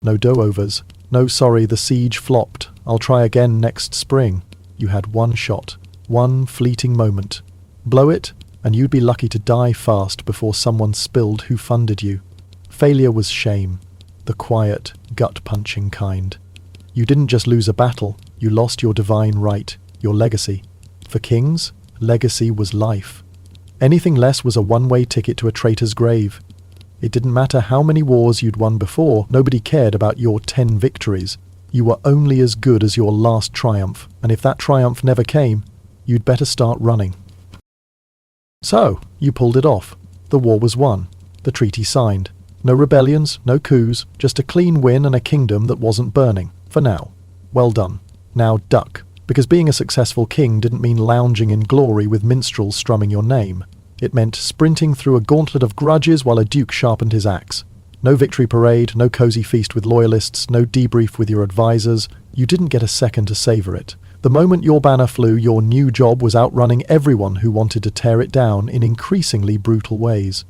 No do-overs. No sorry, the siege flopped. I'll try again next spring. You had one shot. One fleeting moment. Blow it, and you'd be lucky to die fast before someone spilled who funded you. Failure was shame. The quiet, gut-punching kind. You didn't just lose a battle. You lost your divine right, your legacy. For kings, legacy was life. Anything less was a one-way ticket to a traitor's grave. It didn't matter how many wars you'd won before, nobody cared about your 10 victories. You were only as good as your last triumph, and if that triumph never came, you'd better start running. So, you pulled it off. The war was won. The treaty signed. No rebellions, no coups, just a clean win and a kingdom that wasn't burning. For now. Well done. Now duck. Because being a successful king didn't mean lounging in glory with minstrels strumming your name. It meant sprinting through a gauntlet of grudges while a duke sharpened his axe. No victory parade, no cozy feast with loyalists, no debrief with your advisors. You didn't get a second to savour it. The moment your banner flew, your new job was outrunning everyone who wanted to tear it down in increasingly brutal ways.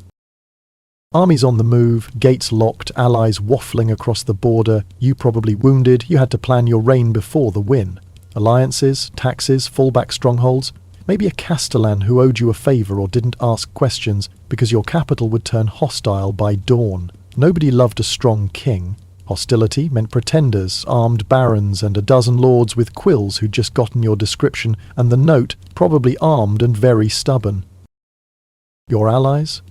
Armies on the move, gates locked, allies waffling across the border, you probably wounded, you had to plan your reign before the win. Alliances, taxes, fallback strongholds, maybe a castellan who owed you a favour or didn't ask questions because your capital would turn hostile by dawn. Nobody loved a strong king. Hostility meant pretenders, armed barons, and a dozen lords with quills who'd just gotten your description, and the note, probably armed and very stubborn. Your allies?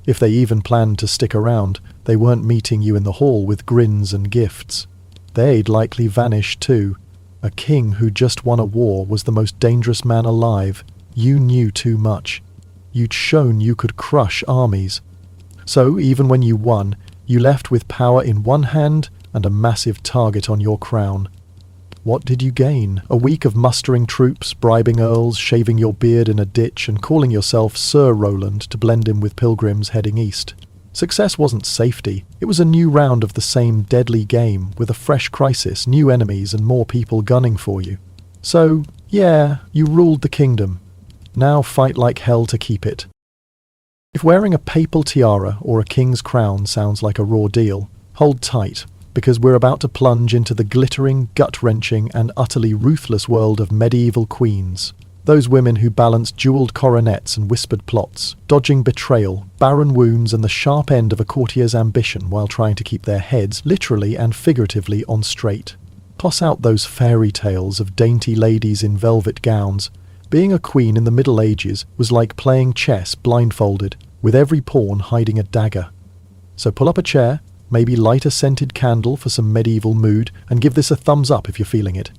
If they even planned to stick around, they weren't meeting you in the hall with grins and gifts. They'd likely vanish too. A king who just won a war was the most dangerous man alive. You knew too much. You'd shown you could crush armies. So, even when you won, you left with power in one hand and a massive target on your crown. What did you gain? A week of mustering troops, bribing earls, shaving your beard in a ditch, and calling yourself Sir Roland to blend in with pilgrims heading east. Success wasn't safety. It was a new round of the same deadly game, with a fresh crisis, new enemies, and more people gunning for you. So, yeah, you ruled the kingdom. Now fight like hell to keep it. If wearing a papal tiara or a king's crown sounds like a raw deal, hold tight, because we're about to plunge into the glittering, gut-wrenching, and utterly ruthless world of medieval queens. Those women who balanced jewelled coronets and whispered plots, dodging betrayal, barren wounds, and the sharp end of a courtier's ambition while trying to keep their heads, literally and figuratively, on straight. Toss out those fairy tales of dainty ladies in velvet gowns. Being a queen in the Middle Ages was like playing chess blindfolded, with every pawn hiding a dagger. So pull up a chair, maybe light a scented candle for some medieval mood, and give this a thumbs up if you're feeling it.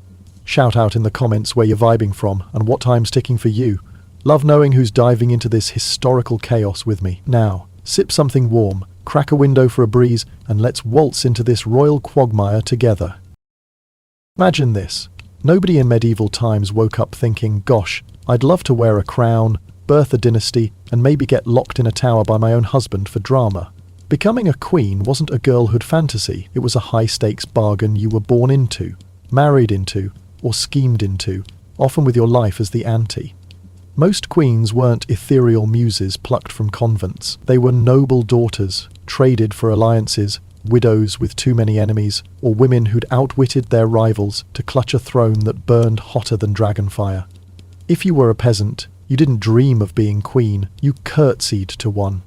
Shout out in the comments where you're vibing from and what time's ticking for you. Love knowing who's diving into this historical chaos with me. Now, sip something warm, crack a window for a breeze, and let's waltz into this royal quagmire together. Imagine this. Nobody in medieval times woke up thinking, gosh, I'd love to wear a crown, birth a dynasty, and maybe get locked in a tower by my own husband for drama. Becoming a queen wasn't a girlhood fantasy, it was a high-stakes bargain you were born into, married into, or schemed into, often with your life as the ante. Most queens weren't ethereal muses plucked from convents. They were noble daughters, traded for alliances, widows with too many enemies, or women who'd outwitted their rivals to clutch a throne that burned hotter than dragonfire. If you were a peasant, you didn't dream of being queen, you curtsied to one.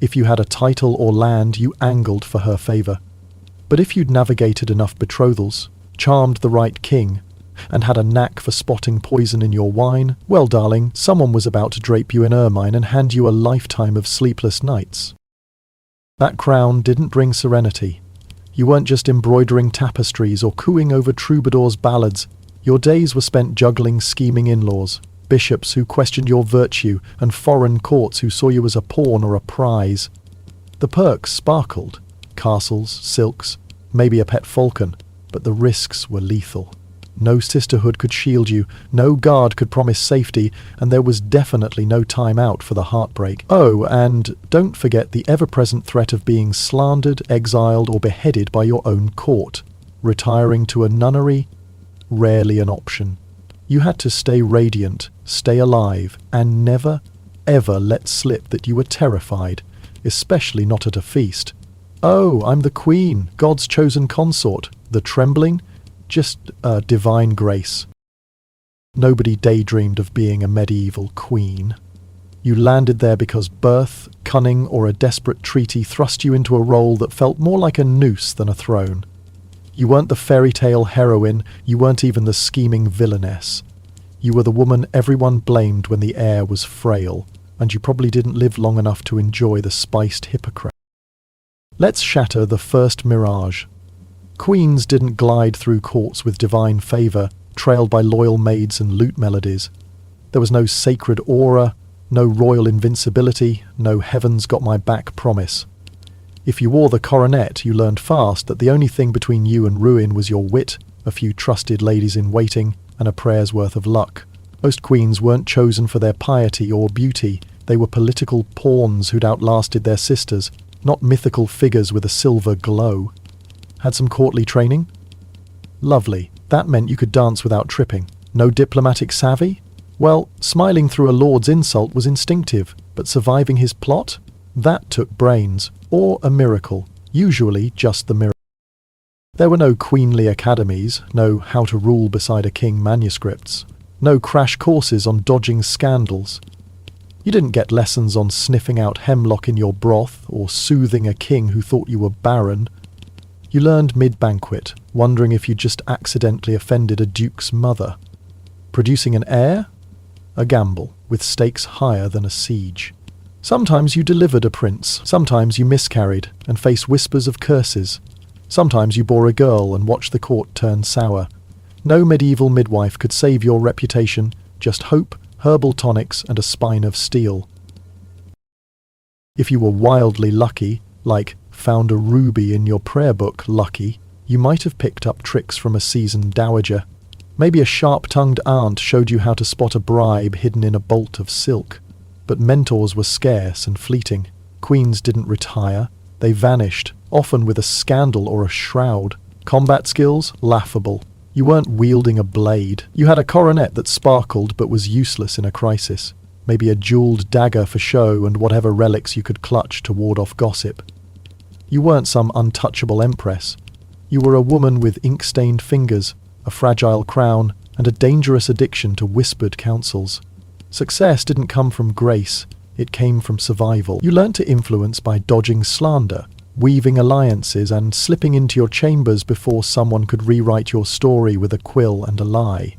If you had a title or land, you angled for her favour. But if you'd navigated enough betrothals, charmed the right king, and had a knack for spotting poison in your wine, well, darling, someone was about to drape you in ermine and hand you a lifetime of sleepless nights. That crown didn't bring serenity. You weren't just embroidering tapestries or cooing over troubadours' ballads. Your days were spent juggling scheming in-laws, bishops who questioned your virtue, and foreign courts who saw you as a pawn or a prize. The perks sparkled. Castles, silks, maybe a pet falcon, but the risks were lethal. No sisterhood could shield you, no guard could promise safety, and there was definitely no time out for the heartbreak. Oh, and don't forget the ever-present threat of being slandered, exiled, or beheaded by your own court. Retiring to a nunnery? Rarely an option. You had to stay radiant, stay alive, and never, ever let slip that you were terrified, especially not at a feast. Oh, I'm the queen, God's chosen consort. The trembling? Just divine grace. Nobody daydreamed of being a medieval queen. You landed there because birth, cunning, or a desperate treaty thrust you into a role that felt more like a noose than a throne. You weren't the fairy tale heroine, you weren't even the scheming villainess. You were the woman everyone blamed when the air was frail, and you probably didn't live long enough to enjoy the spiced hypocrite. Let's shatter the first mirage. Queens didn't glide through courts with divine favour, trailed by loyal maids and lute melodies. There was no sacred aura, no royal invincibility, no heaven's got my back promise. If you wore the coronet, you learned fast that the only thing between you and ruin was your wit, a few trusted ladies-in-waiting, and a prayer's worth of luck. Most queens weren't chosen for their piety or beauty. They were political pawns who'd outlasted their sisters, not mythical figures with a silver glow. Had some courtly training? Lovely. That meant you could dance without tripping. No diplomatic savvy? Well, smiling through a lord's insult was instinctive, but surviving his plot? That took brains, or a miracle, usually just the miracle. There were no queenly academies, no how to rule beside a king manuscripts, no crash courses on dodging scandals. You didn't get lessons on sniffing out hemlock in your broth or soothing a king who thought you were barren. You learned mid-banquet, wondering if you'd just accidentally offended a duke's mother. Producing an heir? A gamble, with stakes higher than a siege. Sometimes you delivered a prince, sometimes you miscarried and faced whispers of curses. Sometimes you bore a girl and watched the court turn sour. No medieval midwife could save your reputation, just hope, herbal tonics, and a spine of steel. If you were wildly lucky, like found a ruby in your prayer book lucky, you might have picked up tricks from a seasoned dowager. Maybe a sharp-tongued aunt showed you how to spot a bribe hidden in a bolt of silk. But mentors were scarce and fleeting. Queens didn't retire. They vanished, often with a scandal or a shroud. Combat skills? Laughable. You weren't wielding a blade. You had a coronet that sparkled but was useless in a crisis. Maybe a jewelled dagger for show and whatever relics you could clutch to ward off gossip. You weren't some untouchable empress. You were a woman with ink-stained fingers, a fragile crown, and a dangerous addiction to whispered counsels. Success didn't come from grace, it came from survival. You learned to influence by dodging slander, weaving alliances, and slipping into your chambers before someone could rewrite your story with a quill and a lie.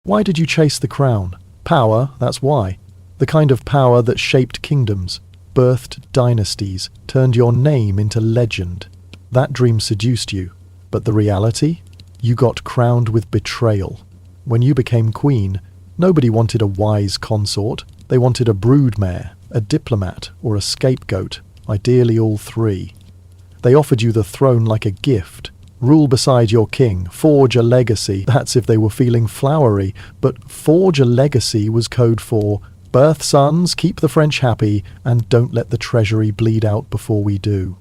Why did you chase the crown? Power, that's why. The kind of power that shaped kingdoms, birthed dynasties, turned your name into legend. That dream seduced you, but the reality? You got crowned with betrayal. When you became queen, nobody wanted a wise consort. They wanted a broodmare, a diplomat, or a scapegoat, ideally all three. They offered you the throne like a gift. Rule beside your king, forge a legacy. That's if they were feeling flowery, but forge a legacy was code for birth sons, keep the French happy, and don't let the treasury bleed out before we do.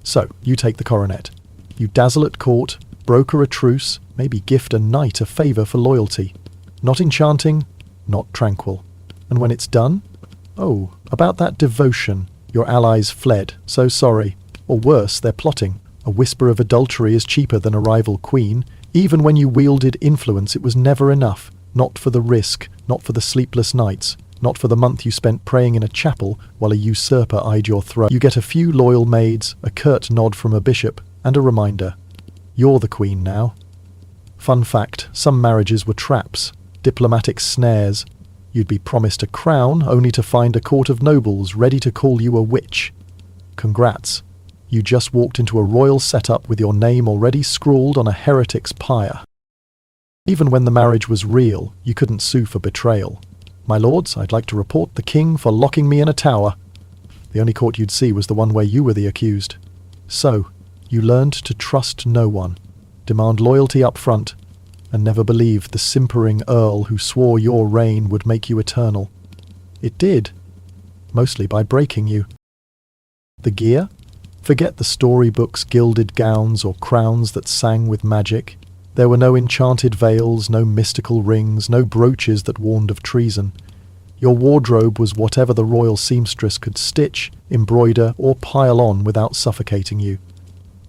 So, you take the coronet. You dazzle at court, broker a truce, maybe gift a knight a favour for loyalty. Not enchanting, not tranquil. And when it's done? Oh, about that devotion. Your allies fled, so sorry. Or worse, they're plotting. A whisper of adultery is cheaper than a rival queen. Even when you wielded influence, it was never enough. Not for the risk, not for the sleepless nights, not for the month you spent praying in a chapel while a usurper eyed your throne. You get a few loyal maids, a curt nod from a bishop, and a reminder. You're the queen now. Fun fact, some marriages were traps, diplomatic snares. You'd be promised a crown only to find a court of nobles ready to call you a witch. Congrats. You just walked into a royal setup with your name already scrawled on a heretic's pyre. Even when the marriage was real, you couldn't sue for betrayal. My lords, I'd like to report the king for locking me in a tower. The only court you'd see was the one where you were the accused. So, you learned to trust no one, demand loyalty up front, and never believe the simpering earl who swore your reign would make you eternal. It did, mostly by breaking you. The gear? Forget the storybooks' gilded gowns or crowns that sang with magic. There were no enchanted veils, no mystical rings, no brooches that warned of treason. Your wardrobe was whatever the royal seamstress could stitch, embroider, or pile on without suffocating you.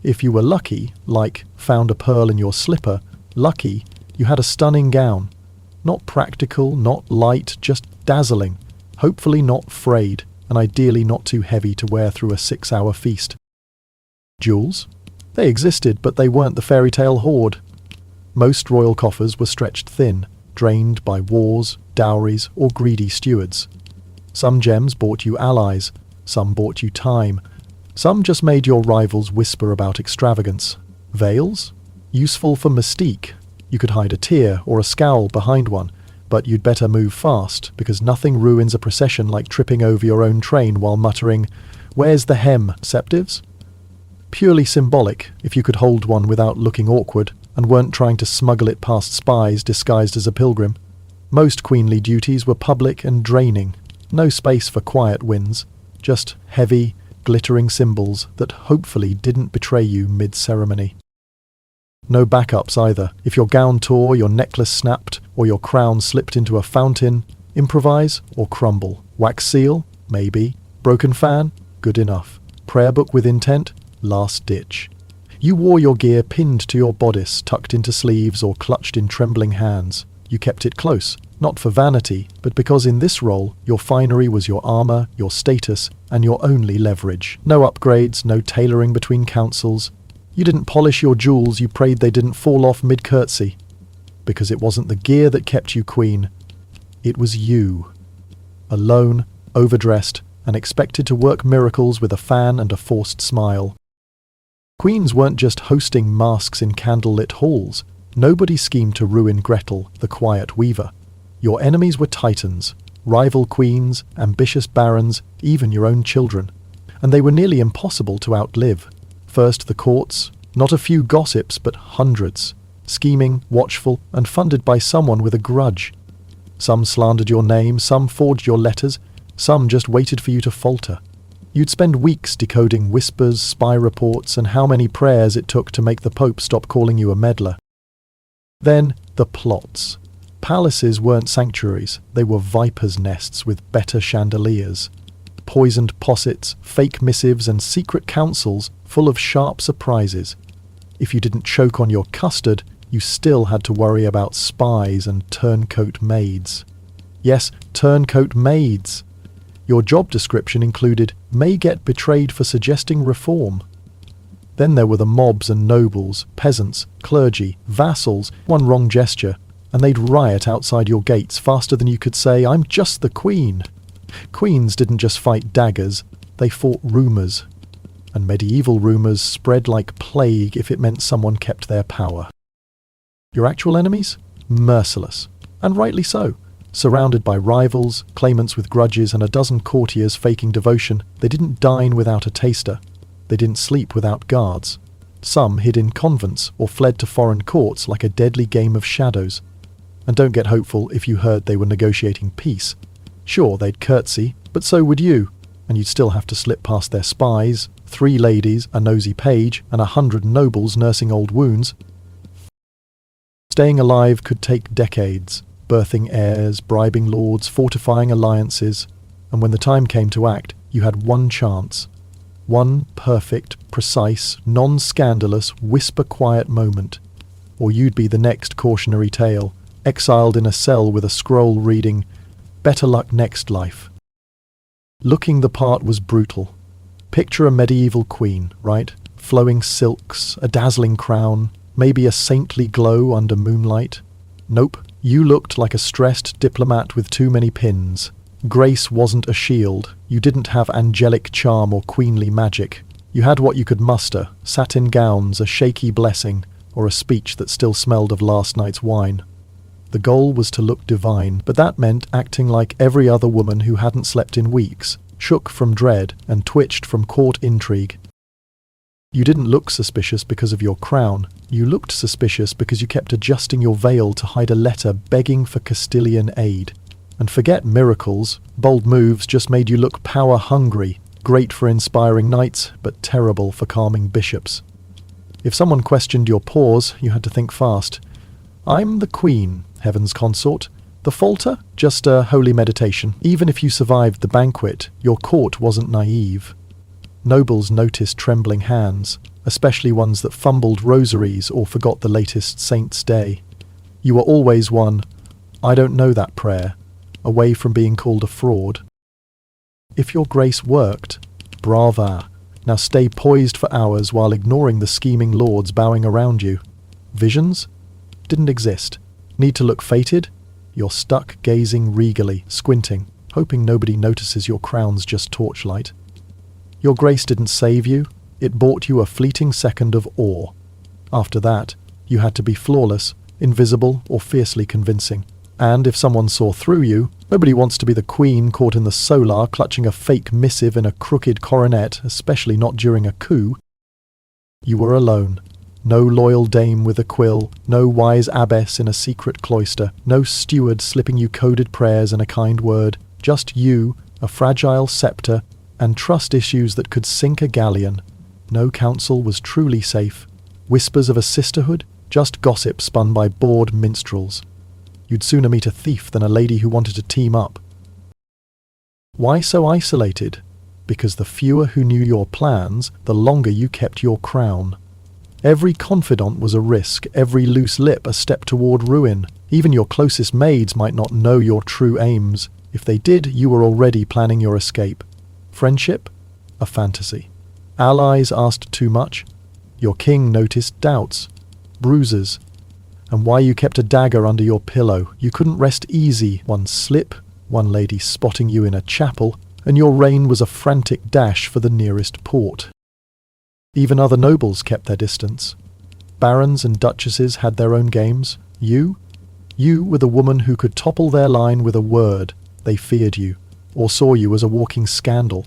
If you were lucky, like found a pearl in your slipper, lucky, you had a stunning gown. Not practical, not light, just dazzling. Hopefully not frayed, and ideally not too heavy to wear through a 6-hour feast. Jewels? They existed, but they weren't the fairy tale hoard. Most royal coffers were stretched thin, drained by wars, dowries, or greedy stewards. Some gems bought you allies, some bought you time, some just made your rivals whisper about extravagance. Veils? Useful for mystique. You could hide a tear or a scowl behind one, but you'd better move fast, because nothing ruins a procession like tripping over your own train while muttering, "Where's the hem, septives?" Purely symbolic, if you could hold one without looking awkward, and weren't trying to smuggle it past spies disguised as a pilgrim. Most queenly duties were public and draining, no space for quiet wins, just heavy, glittering symbols that hopefully didn't betray you mid-ceremony. No backups either. If your gown tore, your necklace snapped, or your crown slipped into a fountain, improvise or crumble. Wax seal? Maybe. Broken fan? Good enough. Prayer book with intent? Last ditch. You wore your gear pinned to your bodice, tucked into sleeves or clutched in trembling hands. You kept it close, not for vanity, but because in this role, your finery was your armour, your status, and your only leverage. No upgrades, no tailoring between councils. You didn't polish your jewels, you prayed they didn't fall off mid-curtsy. Because it wasn't the gear that kept you queen. It was you. Alone, overdressed, and expected to work miracles with a fan and a forced smile. Queens weren't just hosting masks in candlelit halls. Nobody schemed to ruin Gretel, the quiet weaver. Your enemies were titans, rival queens, ambitious barons, even your own children. And they were nearly impossible to outlive. First the courts, not a few gossips, but hundreds. Scheming, watchful, and funded by someone with a grudge. Some slandered your name, some forged your letters, some just waited for you to falter. You'd spend weeks decoding whispers, spy reports, and how many prayers it took to make the Pope stop calling you a meddler. Then, the plots. Palaces weren't sanctuaries, they were vipers' nests with better chandeliers. Poisoned possets, fake missives, and secret councils full of sharp surprises. If you didn't choke on your custard, you still had to worry about spies and turncoat maids. Yes, turncoat maids! Your job description included, may get betrayed for suggesting reform. Then there were the mobs and nobles, peasants, clergy, vassals, one wrong gesture, and they'd riot outside your gates faster than you could say, "I'm just the queen." Queens didn't just fight daggers, they fought rumours. And medieval rumours spread like plague if it meant someone kept their power. Your actual enemies? Merciless. And rightly so. Surrounded by rivals, claimants with grudges, and a dozen courtiers faking devotion, they didn't dine without a taster. They didn't sleep without guards. Some hid in convents or fled to foreign courts like a deadly game of shadows. And don't get hopeful if you heard they were negotiating peace. Sure, they'd curtsy, but so would you, and you'd still have to slip past their spies, 3 ladies, a nosy page, and 100 nobles nursing old wounds. Staying alive could take decades. Birthing heirs, bribing lords, fortifying alliances, and when the time came to act, You had one chance. One perfect, precise, non-scandalous, whisper-quiet moment. Or you'd be the next cautionary tale, exiled in a cell with a scroll reading, "Better luck next life." Looking the part was brutal. Picture a medieval queen, right? Flowing silks, a dazzling crown, maybe a saintly glow under moonlight. Nope, you looked like a stressed diplomat with too many pins. Grace wasn't a shield. You didn't have angelic charm or queenly magic. You had what you could muster, satin gowns, a shaky blessing, or a speech that still smelled of last night's wine. The goal was to look divine, but that meant acting like every other woman who hadn't slept in weeks, shook from dread and twitched from court intrigue. You didn't look suspicious because of your crown. You looked suspicious because you kept adjusting your veil to hide a letter begging for Castilian aid. And forget miracles, bold moves just made you look power-hungry, great for inspiring knights, but terrible for calming bishops. If someone questioned your pause, you had to think fast. I'm the queen, heaven's consort. The falter? Just a holy meditation. Even if you survived the banquet, your court wasn't naive. Nobles noticed trembling hands, especially ones that fumbled rosaries or forgot the latest saint's day. You were always one, "I don't know that prayer," away from being called a fraud. If your grace worked, brava. Now stay poised for hours while ignoring the scheming lords bowing around you. Visions? Didn't exist. Need to look fated? You're stuck gazing regally, squinting, hoping nobody notices your crown's just torchlight. Your grace didn't save you. It bought you a fleeting second of awe. After that, you had to be flawless, invisible, or fiercely convincing. And if someone saw through you, nobody wants to be the queen caught in the solar clutching a fake missive in a crooked coronet, especially not during a coup. You were alone. No loyal dame with a quill, no wise abbess in a secret cloister, no steward slipping you coded prayers and a kind word, just you, a fragile scepter, and trust issues that could sink a galleon. No counsel was truly safe. Whispers of a sisterhood? Just gossip spun by bored minstrels. You'd sooner meet a thief than a lady who wanted to team up. Why so isolated? Because the fewer who knew your plans, the longer you kept your crown. Every confidant was a risk, every loose lip a step toward ruin. Even your closest maids might not know your true aims. If they did, you were already planning your escape. Friendship? A fantasy. Allies asked too much. Your king noticed doubts, bruises, and why you kept a dagger under your pillow. You couldn't rest easy. One slip, one lady spotting you in a chapel, and your reign was a frantic dash for the nearest port. Even other nobles kept their distance. Barons and duchesses had their own games. You were the woman who could topple their line with a word. They feared you, or saw you as a walking scandal.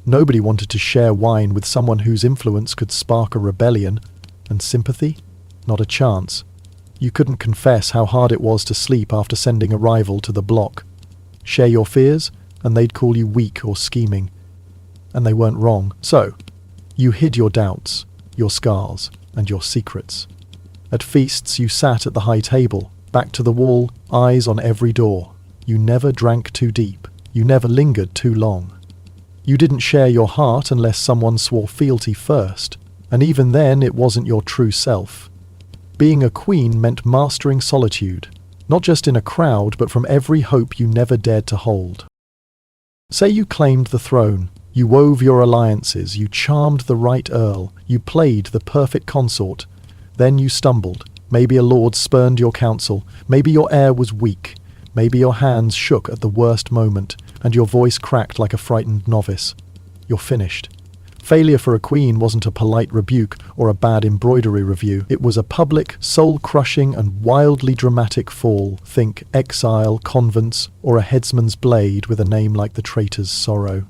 Nobody wanted to share wine with someone whose influence could spark a rebellion. And sympathy? Not a chance. You couldn't confess how hard it was to sleep after sending a rival to the block. Share your fears, and they'd call you weak or scheming. And they weren't wrong. So, you hid your doubts, your scars, and your secrets. At feasts you sat at the high table, back to the wall, eyes on every door. You never drank too deep. You never lingered too long. You didn't share your heart unless someone swore fealty first, and even then it wasn't your true self. Being a queen meant mastering solitude, not just in a crowd, but from every hope you never dared to hold. Say you claimed the throne, you wove your alliances, you charmed the right earl, you played the perfect consort. Then you stumbled. Maybe a lord spurned your counsel, maybe your heir was weak, maybe your hands shook at the worst moment, and your voice cracked like a frightened novice. You're finished. Failure for a queen wasn't a polite rebuke or a bad embroidery review. It was a public, soul-crushing and wildly dramatic fall. Think exile, convents, or a headsman's blade with a name like the traitor's sorrow.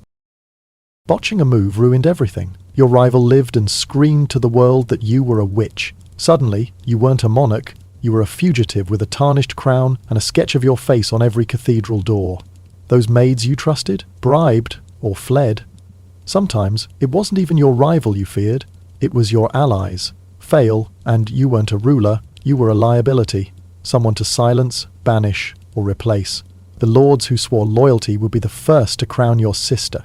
Botching a move ruined everything. Your rival lived and screamed to the world that you were a witch. Suddenly, you weren't a monarch, you were a fugitive with a tarnished crown and a sketch of your face on every cathedral door. Those maids you trusted, bribed, or fled. Sometimes it wasn't even your rival you feared, it was your allies. Fail, and you weren't a ruler, you were a liability, someone to silence, banish, or replace. The lords who swore loyalty would be the first to crown your sister.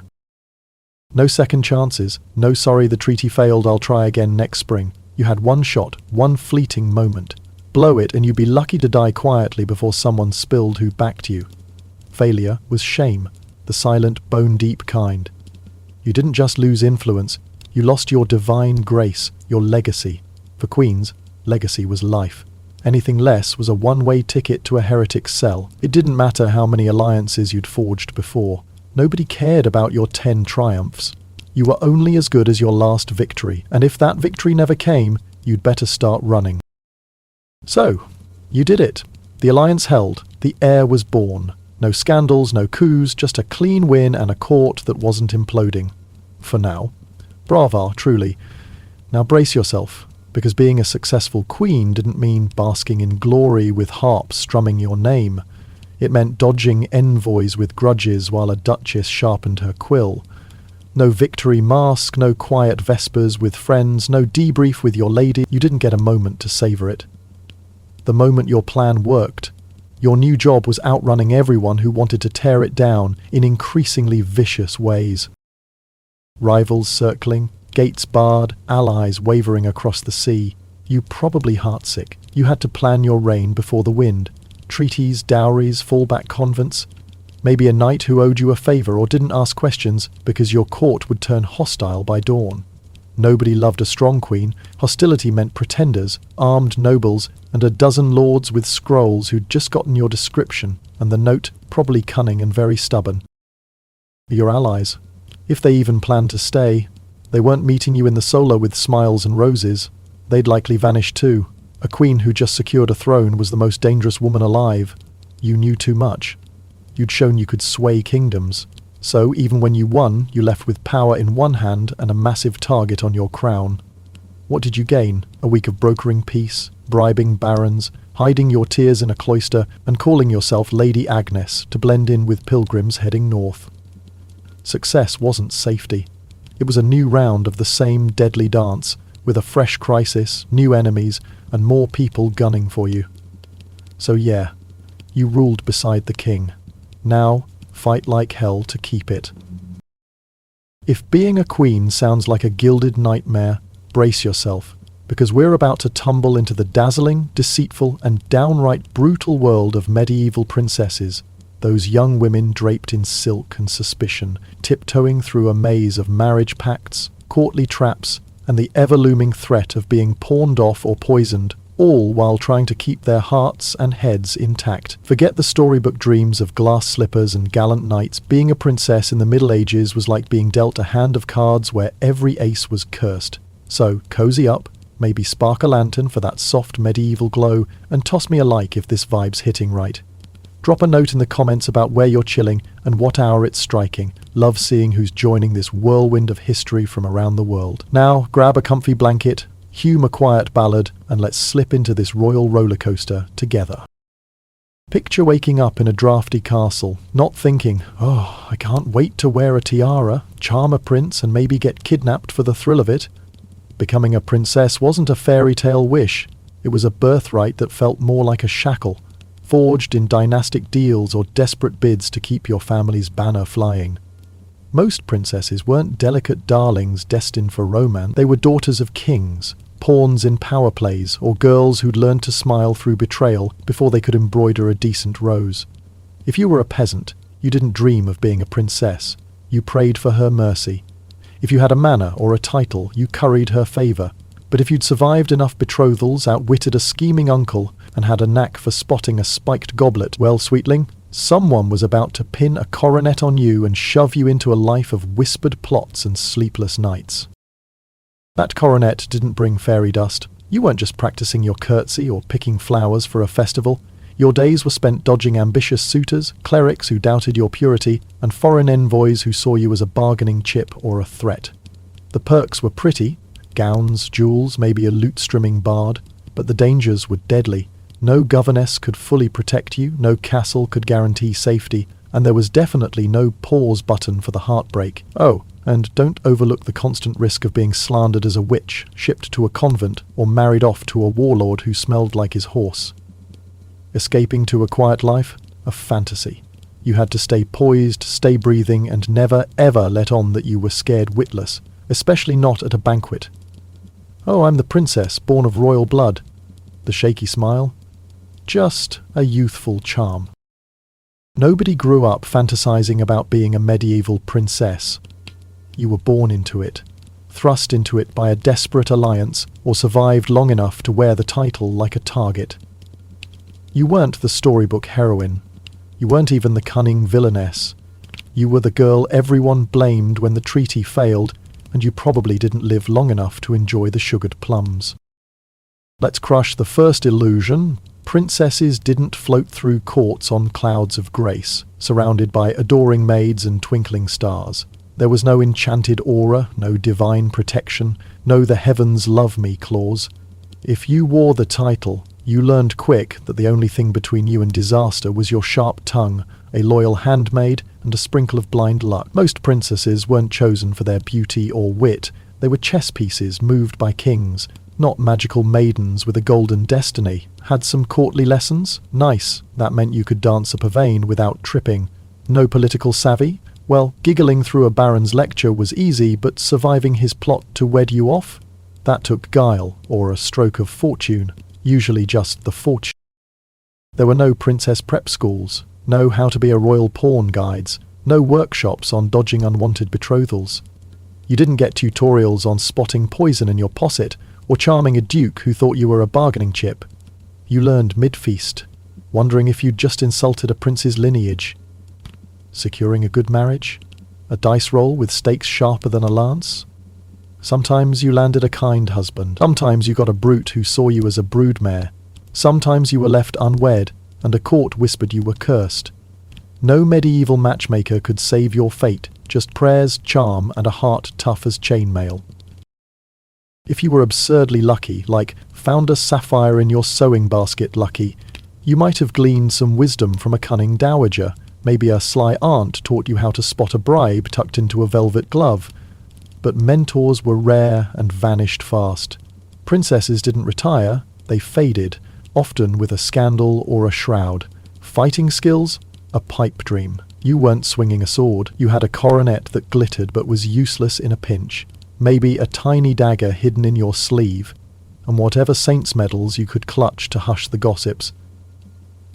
No second chances, no sorry the treaty failed, I'll try again next spring. You had one shot, one fleeting moment. Blow it and you'd be lucky to die quietly before someone spilled who backed you. Failure was shame, the silent, bone-deep kind. You didn't just lose influence, you lost your divine grace, your legacy. For queens, legacy was life. Anything less was a one-way ticket to a heretic's cell. It didn't matter how many alliances you'd forged before. Nobody cared about your 10 triumphs. You were only as good as your last victory, and if that victory never came, you'd better start running. So, you did it. The alliance held. The heir was born. No scandals, no coups, just a clean win and a court that wasn't imploding. For now. Brava, truly. Now brace yourself, because being a successful queen didn't mean basking in glory with harps strumming your name. It meant dodging envoys with grudges while a duchess sharpened her quill. No victory mask, no quiet vespers with friends, no debrief with your lady. You didn't get a moment to savour it. The moment your plan worked, your new job was outrunning everyone who wanted to tear it down in increasingly vicious ways. Rivals circling, gates barred, allies wavering across the sea. You probably heartsick. You had to plan your reign before the wind. Treaties, dowries, fallback convents. Maybe a knight who owed you a favour or didn't ask questions because your court would turn hostile by dawn. Nobody loved a strong queen. Hostility meant pretenders, armed nobles, and a dozen lords with scrolls who'd just gotten your description, and the note probably cunning and very stubborn. Your allies. If they even planned to stay, they weren't meeting you in the solar with smiles and roses. They'd likely vanish too. A queen who just secured a throne was the most dangerous woman alive. You knew too much. You'd shown you could sway kingdoms. So even when you won, you left with power in one hand and a massive target on your crown. What did you gain? A week of brokering peace, bribing barons, hiding your tears in a cloister, and calling yourself Lady Agnes to blend in with pilgrims heading north. Success wasn't safety. It was a new round of the same deadly dance, with a fresh crisis, new enemies, and more people gunning for you. So yeah, you ruled beside the king. Now, fight like hell to keep it. If being a queen sounds like a gilded nightmare, brace yourself, because we're about to tumble into the dazzling, deceitful, and downright brutal world of medieval princesses, those young women draped in silk and suspicion, tiptoeing through a maze of marriage pacts, courtly traps, and the ever-looming threat of being pawned off or poisoned, all while trying to keep their hearts and heads intact. Forget the storybook dreams of glass slippers and gallant knights. Being a princess in the Middle Ages was like being dealt a hand of cards where every ace was cursed. So, cozy up, maybe spark a lantern for that soft medieval glow, and toss me a like if this vibe's hitting right. Drop a note in the comments about where you're chilling and what hour it's striking. Love seeing who's joining this whirlwind of history from around the world. Now, grab a comfy blanket, hume a quiet ballad, and let's slip into this royal roller coaster together. Picture waking up in a drafty castle, not thinking, oh, I can't wait to wear a tiara, charm a prince, and maybe get kidnapped for the thrill of it. Becoming a princess wasn't a fairy tale wish. It was a birthright that felt more like a shackle, forged in dynastic deals or desperate bids to keep your family's banner flying. Most princesses weren't delicate darlings destined for romance. They were daughters of kings, pawns in power plays, or girls who'd learned to smile through betrayal before they could embroider a decent rose. If you were a peasant, you didn't dream of being a princess. You prayed for her mercy. If you had a manor or a title, you curried her favour. But if you'd survived enough betrothals, outwitted a scheming uncle, and had a knack for spotting a spiked goblet, well, sweetling, someone was about to pin a coronet on you and shove you into a life of whispered plots and sleepless nights. That coronet didn't bring fairy dust. You weren't just practicing your curtsy or picking flowers for a festival. Your days were spent dodging ambitious suitors, clerics who doubted your purity, and foreign envoys who saw you as a bargaining chip or a threat. The perks were pretty, gowns, jewels, maybe a lute-strumming bard, but the dangers were deadly. No governess could fully protect you, no castle could guarantee safety, and there was definitely no pause button for the heartbreak. Oh, and don't overlook the constant risk of being slandered as a witch, shipped to a convent, or married off to a warlord who smelled like his horse. Escaping to a quiet life? A fantasy. You had to stay poised, stay breathing, and never ever let on that you were scared witless, especially not at a banquet. "Oh, I'm the princess, born of royal blood." The shaky smile? Just a youthful charm. Nobody grew up fantasizing about being a medieval princess. You were born into it, thrust into it by a desperate alliance, or survived long enough to wear the title like a target. You weren't the storybook heroine. You weren't even the cunning villainess. You were the girl everyone blamed when the treaty failed, and you probably didn't live long enough to enjoy the sugared plums. Let's crush the first illusion. Princesses didn't float through courts on clouds of grace, surrounded by adoring maids and twinkling stars. There was no enchanted aura, no divine protection, no "the heavens love me" clause. If you wore the title, you learned quick that the only thing between you and disaster was your sharp tongue, a loyal handmaid, and a sprinkle of blind luck. Most princesses weren't chosen for their beauty or wit. They were chess pieces moved by kings, not magical maidens with a golden destiny. Had some courtly lessons? Nice. That meant you could dance a pavane without tripping. No political savvy? Well, giggling through a baron's lecture was easy, but surviving his plot to wed you off? That took guile, or a stroke of fortune. Usually just the fortune. There were no princess prep schools, no how to be a royal pawn guides, no workshops on dodging unwanted betrothals. You didn't get tutorials on spotting poison in your posset, or charming a duke who thought you were a bargaining chip. You learned mid-feast, wondering if you'd just insulted a prince's lineage. Securing a good marriage? A dice roll with stakes sharper than a lance? Sometimes you landed a kind husband. Sometimes you got a brute who saw you as a broodmare. Sometimes you were left unwed, and a court whispered you were cursed. No medieval matchmaker could save your fate, just prayers, charm, and a heart tough as chainmail. If you were absurdly lucky, like found a sapphire in your sewing basket lucky, you might have gleaned some wisdom from a cunning dowager. Maybe a sly aunt taught you how to spot a bribe tucked into a velvet glove. But mentors were rare and vanished fast. Princesses didn't retire, they faded, often with a scandal or a shroud. Fighting skills? A pipe dream. You weren't swinging a sword, you had a coronet that glittered but was useless in a pinch. Maybe a tiny dagger hidden in your sleeve, and whatever saint's medals you could clutch to hush the gossips.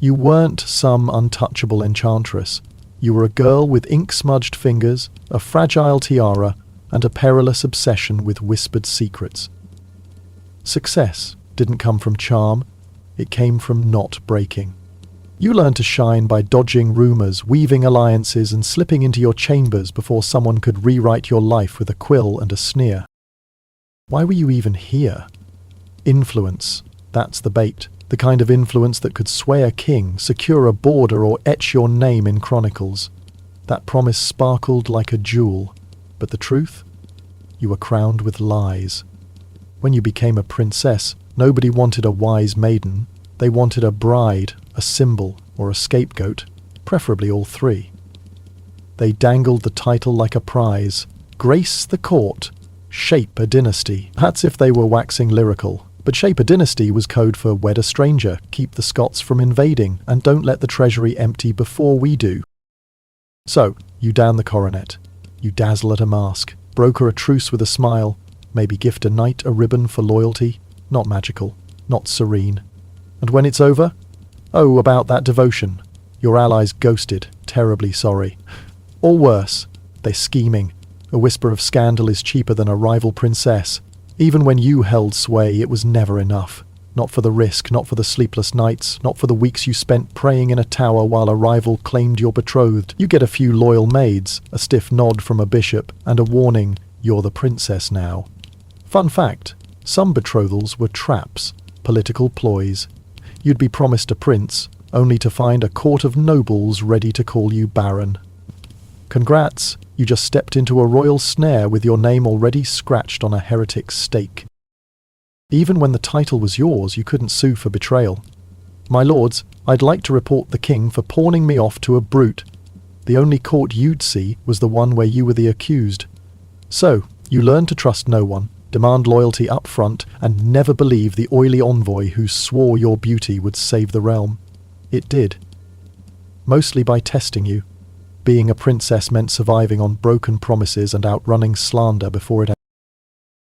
You weren't some untouchable enchantress. You were a girl with ink-smudged fingers, a fragile tiara, and a perilous obsession with whispered secrets. Success didn't come from charm, it came from not breaking. You learned to shine by dodging rumors, weaving alliances, and slipping into your chambers before someone could rewrite your life with a quill and a sneer. Why were you even here? Influence, that's the bait. The kind of influence that could sway a king, secure a border, or etch your name in chronicles. That promise sparkled like a jewel. But the truth? You were crowned with lies. When you became a princess, nobody wanted a wise maiden. They wanted a bride, a symbol, or a scapegoat, preferably all three. They dangled the title like a prize. Grace the court. Shape a dynasty. That's if they were waxing lyrical. But shape a dynasty was code for wed a stranger, keep the Scots from invading, and don't let the treasury empty before we do. So, you down the coronet. You dazzle at a mask, broker a truce with a smile, maybe gift a knight a ribbon for loyalty, not magical, not serene. And when it's over? Oh, about that devotion. Your allies ghosted, terribly sorry. Or worse, they're scheming. A whisper of scandal is cheaper than a rival princess. Even when you held sway, it was never enough. Not for the risk, not for the sleepless nights, not for the weeks you spent praying in a tower while a rival claimed your betrothed. You get a few loyal maids, a stiff nod from a bishop, and a warning, you're the princess now. Fun fact, some betrothals were traps, political ploys. You'd be promised a prince, only to find a court of nobles ready to call you baron. Congrats, you just stepped into a royal snare with your name already scratched on a heretic's stake. Even when the title was yours, you couldn't sue for betrayal. My lords, I'd like to report the king for pawning me off to a brute. The only court you'd see was the one where you were the accused. So, you learned to trust no one, demand loyalty up front, and never believe the oily envoy who swore your beauty would save the realm. It did. mostly by testing you. Being a princess meant surviving on broken promises and outrunning slander before it.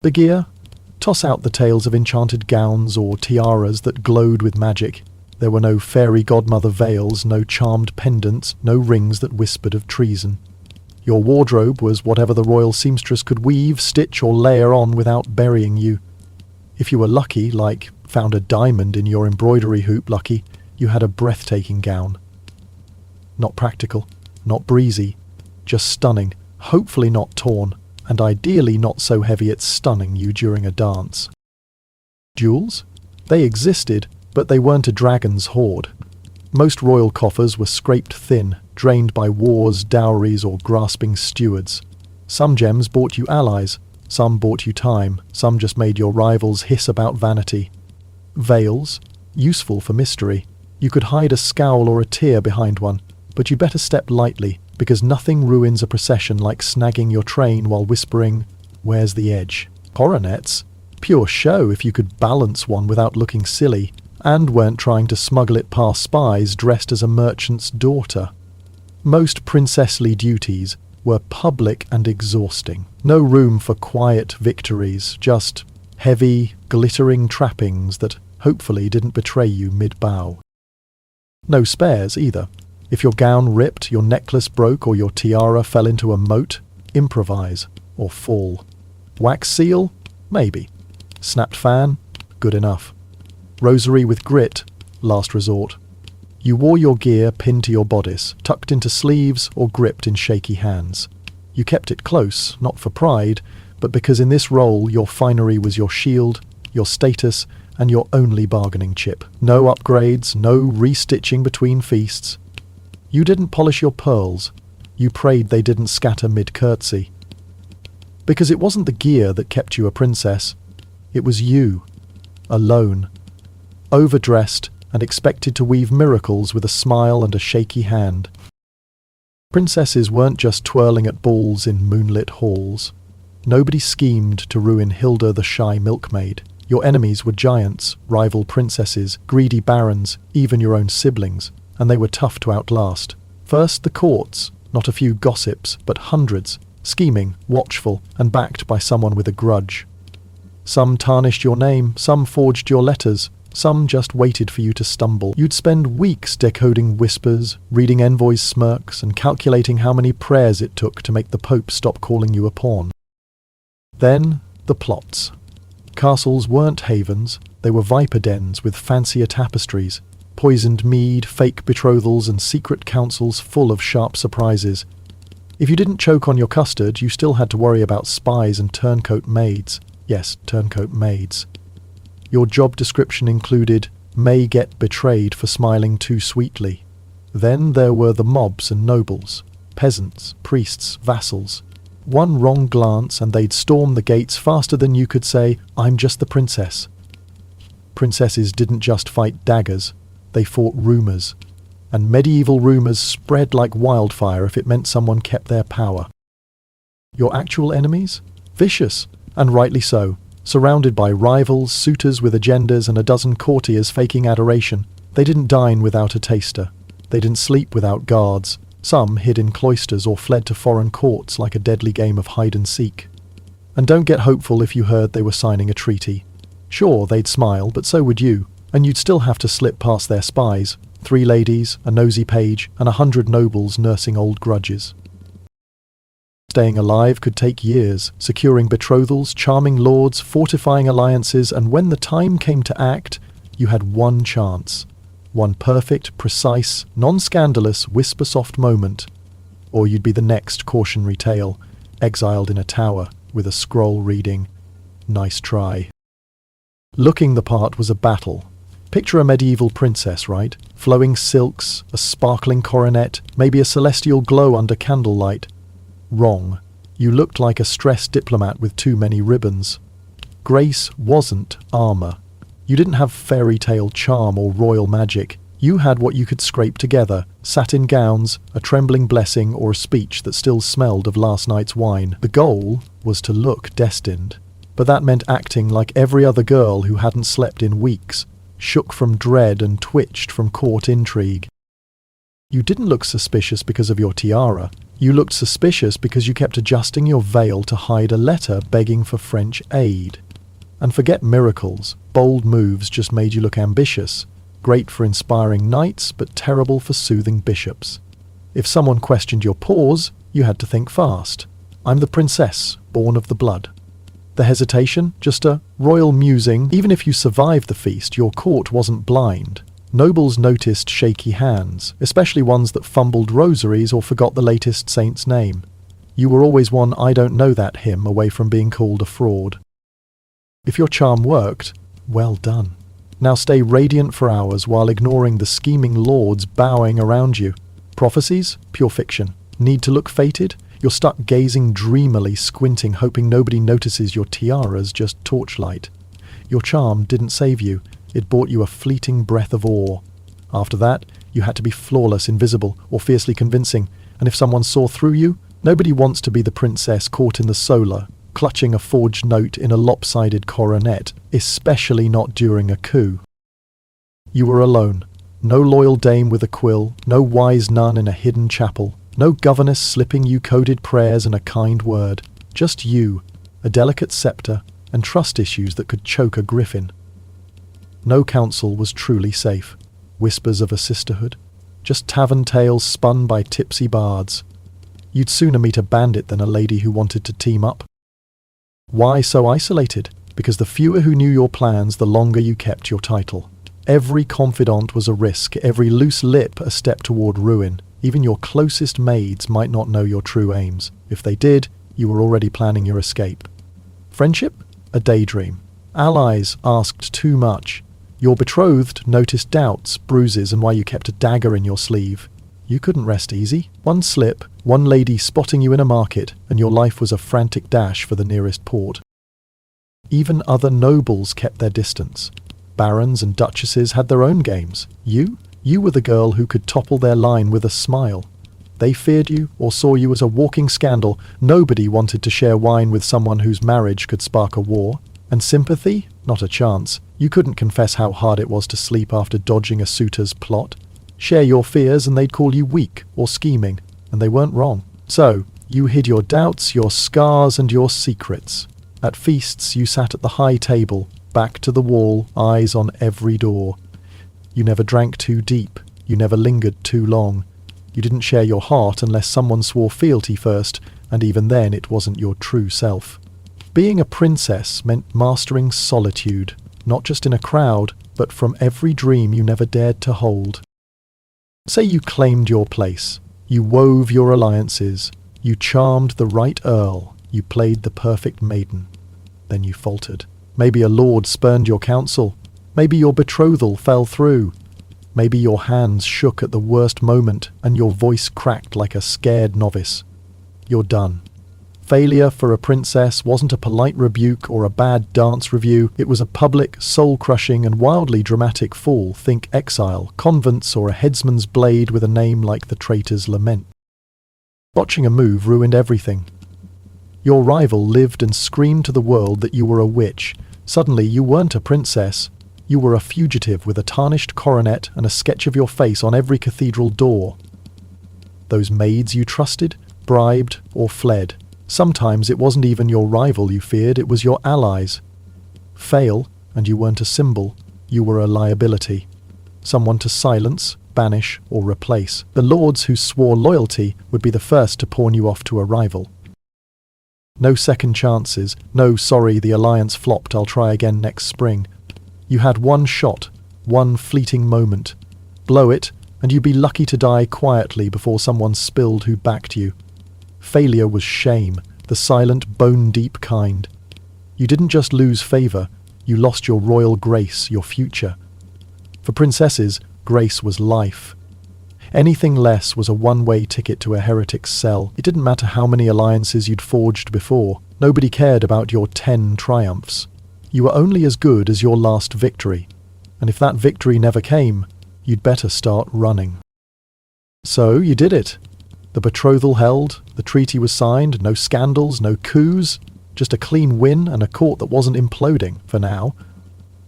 The gear? Toss out the tales of enchanted gowns or tiaras that glowed with magic. There were no fairy godmother veils, no charmed pendants, no rings that whispered of treason. Your wardrobe was whatever the royal seamstress could weave, stitch or layer on without burying you. If you were lucky, like found a diamond in your embroidery hoop lucky, you had a breathtaking gown. Not practical, not breezy, just stunning, hopefully not torn, and ideally not so heavy it's stunning you during a dance. Jewels? They existed, but they weren't a dragon's hoard. Most royal coffers were scraped thin, drained by wars, dowries, or grasping stewards. Some gems bought you allies, some bought you time, some just made your rivals hiss about vanity. Veils? Useful for mystery. You could hide a scowl or a tear behind one, but you'd better step lightly, because nothing ruins a procession like snagging your train while whispering, "Where's the edge?" Coronets? Pure show if you could balance one without looking silly, and weren't trying to smuggle it past spies dressed as a merchant's daughter. Most princessly duties were public and exhausting. No room for quiet victories, just heavy, glittering trappings that hopefully didn't betray you mid-bow. No spares either. If your gown ripped, your necklace broke, or your tiara fell into a moat, improvise or fall. Wax seal? Maybe. Snapped fan? Good enough. Rosary with grit? Last resort. You wore your gear pinned to your bodice, tucked into sleeves or gripped in shaky hands. You kept it close, not for pride, but because in this role your finery was your shield, your status, and your only bargaining chip. No upgrades, no restitching between feasts. You didn't polish your pearls. You prayed they didn't scatter mid-curtsy. Because it wasn't the gear that kept you a princess. It was you. Alone. Overdressed and expected to weave miracles with a smile and a shaky hand. Princesses weren't just twirling at balls in moonlit halls. Nobody schemed to ruin Hilda the shy milkmaid. Your enemies were giants, rival princesses, greedy barons, even your own siblings, and they were tough to outlast. First the courts, not a few gossips, but hundreds, scheming, watchful, and backed by someone with a grudge. Some tarnished your name, some forged your letters, some just waited for you to stumble. You'd spend weeks decoding whispers, reading envoys' smirks, and calculating how many prayers it took to make the Pope stop calling you a pawn. Then, the plots. Castles weren't havens, they were viper dens with fancier tapestries, poisoned mead, fake betrothals, and secret councils full of sharp surprises. If you didn't choke on your custard, you still had to worry about spies and turncoat maids. Yes, turncoat maids. Your job description included, "may get betrayed for smiling too sweetly." Then there were the mobs and nobles, peasants, priests, vassals. One wrong glance and they'd storm the gates faster than you could say, "I'm just the princess." Princesses didn't just fight daggers, they fought rumours. And medieval rumours spread like wildfire if it meant someone kept their power. Your actual enemies? Vicious, and rightly so. Surrounded by rivals, suitors with agendas, and a dozen courtiers faking adoration. They didn't dine without a taster. They didn't sleep without guards. Some hid in cloisters or fled to foreign courts like a deadly game of hide-and-seek. And don't get hopeful if you heard they were signing a treaty. Sure, they'd smile, but so would you, and you'd still have to slip past their spies, 3 ladies, a nosy page, and 100 nobles nursing old grudges. Staying alive could take years, securing betrothals, charming lords, fortifying alliances, and when the time came to act, you had one chance. One perfect, precise, non-scandalous, whisper-soft moment. Or you'd be the next cautionary tale, exiled in a tower, with a scroll reading, "Nice try." Looking the part was a battle. Picture a medieval princess, right? Flowing silks, a sparkling coronet, maybe a celestial glow under candlelight. Wrong. You looked like a stressed diplomat with too many ribbons. Grace wasn't armour. You didn't have fairy tale charm or royal magic. You had what you could scrape together, satin gowns, a trembling blessing, or a speech that still smelled of last night's wine. The goal was to look destined. But that meant acting like every other girl who hadn't slept in weeks, shook from dread and twitched from court intrigue. You didn't look suspicious because of your tiara. You looked suspicious because you kept adjusting your veil to hide a letter begging for French aid. And forget miracles, bold moves just made you look ambitious. Great for inspiring knights, but terrible for soothing bishops. If someone questioned your pause, you had to think fast. I'm the princess, born of the blood. The hesitation? Just a royal musing. Even if you survived the feast, your court wasn't blind. Nobles noticed shaky hands, especially ones that fumbled rosaries or forgot the latest saint's name. You were always one "I don't know that" hymn away from being called a fraud. If your charm worked, well done. Now stay radiant for hours while ignoring the scheming lords bowing around you. Prophecies? Pure fiction. Need to look fated? You're stuck gazing dreamily, squinting, hoping nobody notices your tiara's just torchlight. Your charm didn't save you. It bought you a fleeting breath of awe. After that, you had to be flawless, invisible, or fiercely convincing, and if someone saw through you, nobody wants to be the princess caught in the solar, clutching a forged note in a lopsided coronet, especially not during a coup. You were alone. No loyal dame with a quill, no wise nun in a hidden chapel, no governess slipping you coded prayers and a kind word. Just you, a delicate scepter, and trust issues that could choke a griffin. No counsel was truly safe. Whispers of a sisterhood. Just tavern tales spun by tipsy bards. You'd sooner meet a bandit than a lady who wanted to team up. Why so isolated? Because the fewer who knew your plans, the longer you kept your title. Every confidant was a risk, every loose lip a step toward ruin. Even your closest maids might not know your true aims. If they did, you were already planning your escape. Friendship? A daydream. Allies asked too much. Your betrothed noticed doubts, bruises, and why you kept a dagger in your sleeve. You couldn't rest easy. One slip, one lady spotting you in a market, and your life was a frantic dash for the nearest port. Even other nobles kept their distance. Barons and duchesses had their own games. You were the girl who could topple their line with a smile. They feared you or saw you as a walking scandal. Nobody wanted to share wine with someone whose marriage could spark a war. And sympathy? Not a chance. You couldn't confess how hard it was to sleep after dodging a suitor's plot. Share your fears and they'd call you weak or scheming, and they weren't wrong. So, you hid your doubts, your scars, and your secrets. At feasts, you sat at the high table, back to the wall, eyes on every door. You never drank too deep. You never lingered too long. You didn't share your heart unless someone swore fealty first, and even then it wasn't your true self. Being a princess meant mastering solitude, not just in a crowd, but from every dream you never dared to hold. Say you claimed your place. You wove your alliances. You charmed the right earl. You played the perfect maiden. Then you faltered. Maybe a lord spurned your counsel. Maybe your betrothal fell through. Maybe your hands shook at the worst moment and your voice cracked like a scared novice. You're done. Failure for a princess wasn't a polite rebuke or a bad dance review. It was a public, soul-crushing and wildly dramatic fall. Think exile, convents, or a headsman's blade with a name like the traitor's lament. Botching a move ruined everything. Your rival lived and screamed to the world that you were a witch. Suddenly you weren't a princess. You were a fugitive with a tarnished coronet and a sketch of your face on every cathedral door. Those maids you trusted, bribed, or fled. Sometimes it wasn't even your rival you feared, it was your allies. Fail, and you weren't a symbol, you were a liability. Someone to silence, banish, or replace. The lords who swore loyalty would be the first to pawn you off to a rival. No second chances, no "sorry, the alliance flopped, I'll try again next spring." You had one shot, one fleeting moment. Blow it, and you'd be lucky to die quietly before someone spilled who backed you. Failure was shame, the silent, bone-deep kind. You didn't just lose favour, you lost your royal grace, your future. For princesses, grace was life. Anything less was a one-way ticket to a heretic's cell. It didn't matter how many alliances you'd forged before. Nobody cared about your 10 triumphs. You were only as good as your last victory. And if that victory never came, you'd better start running. So you did it. The betrothal held, the treaty was signed, no scandals, no coups, just a clean win and a court that wasn't imploding, for now.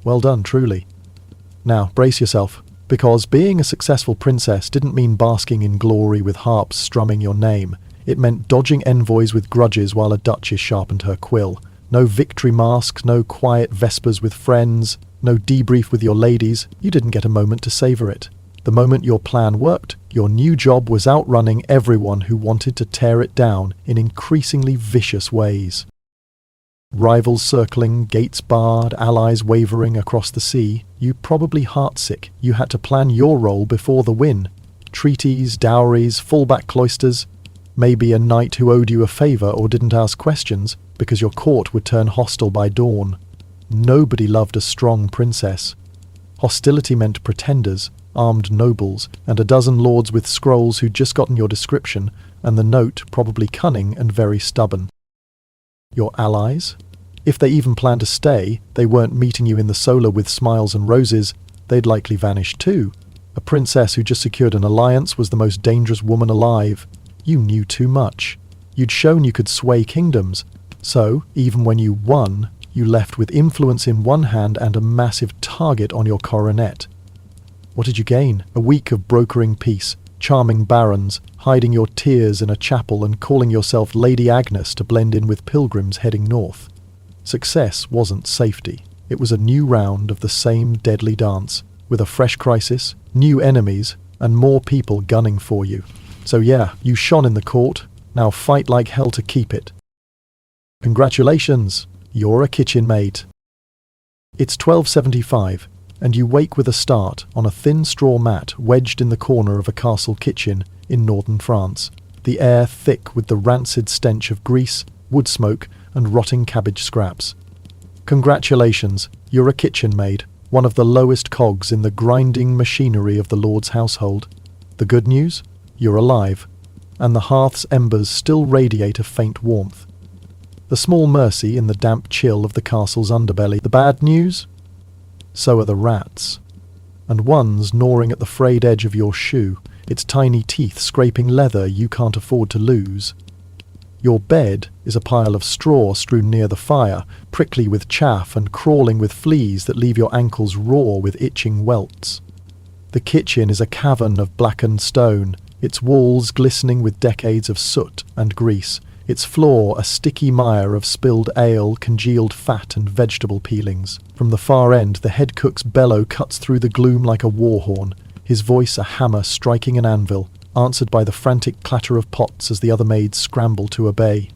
Well done, truly. Now, brace yourself. Because being a successful princess didn't mean basking in glory with harps strumming your name. It meant dodging envoys with grudges while a duchess sharpened her quill. No victory masks, no quiet vespers with friends, no debrief with your ladies. You didn't get a moment to savour it. The moment your plan worked, your new job was outrunning everyone who wanted to tear it down in increasingly vicious ways. Rivals circling, gates barred, allies wavering across the sea, you probably heartsick. You had to plan your role before the win. Treaties, dowries, fallback cloisters, maybe a knight who owed you a favour or didn't ask questions because your court would turn hostile by dawn. Nobody loved a strong princess. Hostility meant pretenders, armed nobles, and a dozen lords with scrolls who'd just gotten your description, and the note probably cunning and very stubborn. Your allies? If they even planned to stay, they weren't meeting you in the solar with smiles and roses. They'd likely vanish too. A princess who just secured an alliance was the most dangerous woman alive. You knew too much. You'd shown you could sway kingdoms. So, even when you won, you left with influence in one hand and a massive target on your coronet. What did you gain? A week of brokering peace, charming barons, hiding your tears in a chapel and calling yourself Lady Agnes to blend in with pilgrims heading north. Success wasn't safety. It was a new round of the same deadly dance, with a fresh crisis, new enemies, and more people gunning for you. So yeah, you shone in the court, now fight like hell to keep it. Congratulations, you're a kitchen maid. It's 12:75, and you wake with a start on a thin straw mat wedged in the corner of a castle kitchen in northern France, the air thick with the rancid stench of grease, wood smoke, and rotting cabbage scraps. Congratulations, you're a kitchen maid, one of the lowest cogs in the grinding machinery of the Lord's household. The good news? You're alive, and the hearth's embers still radiate a faint warmth. The small mercy in the damp chill of the castle's underbelly. The bad news? So are the rats. And one's gnawing at the frayed edge of your shoe, its tiny teeth scraping leather you can't afford to lose. Your bed is a pile of straw strewn near the fire, prickly with chaff and crawling with fleas that leave your ankles raw with itching welts. The kitchen is a cavern of blackened stone, its walls glistening with decades of soot and grease, its floor a sticky mire of spilled ale, congealed fat and vegetable peelings. From the far end, the head cook's bellow cuts through the gloom like a war horn, his voice a hammer striking an anvil, answered by the frantic clatter of pots as the other maids scramble to obey.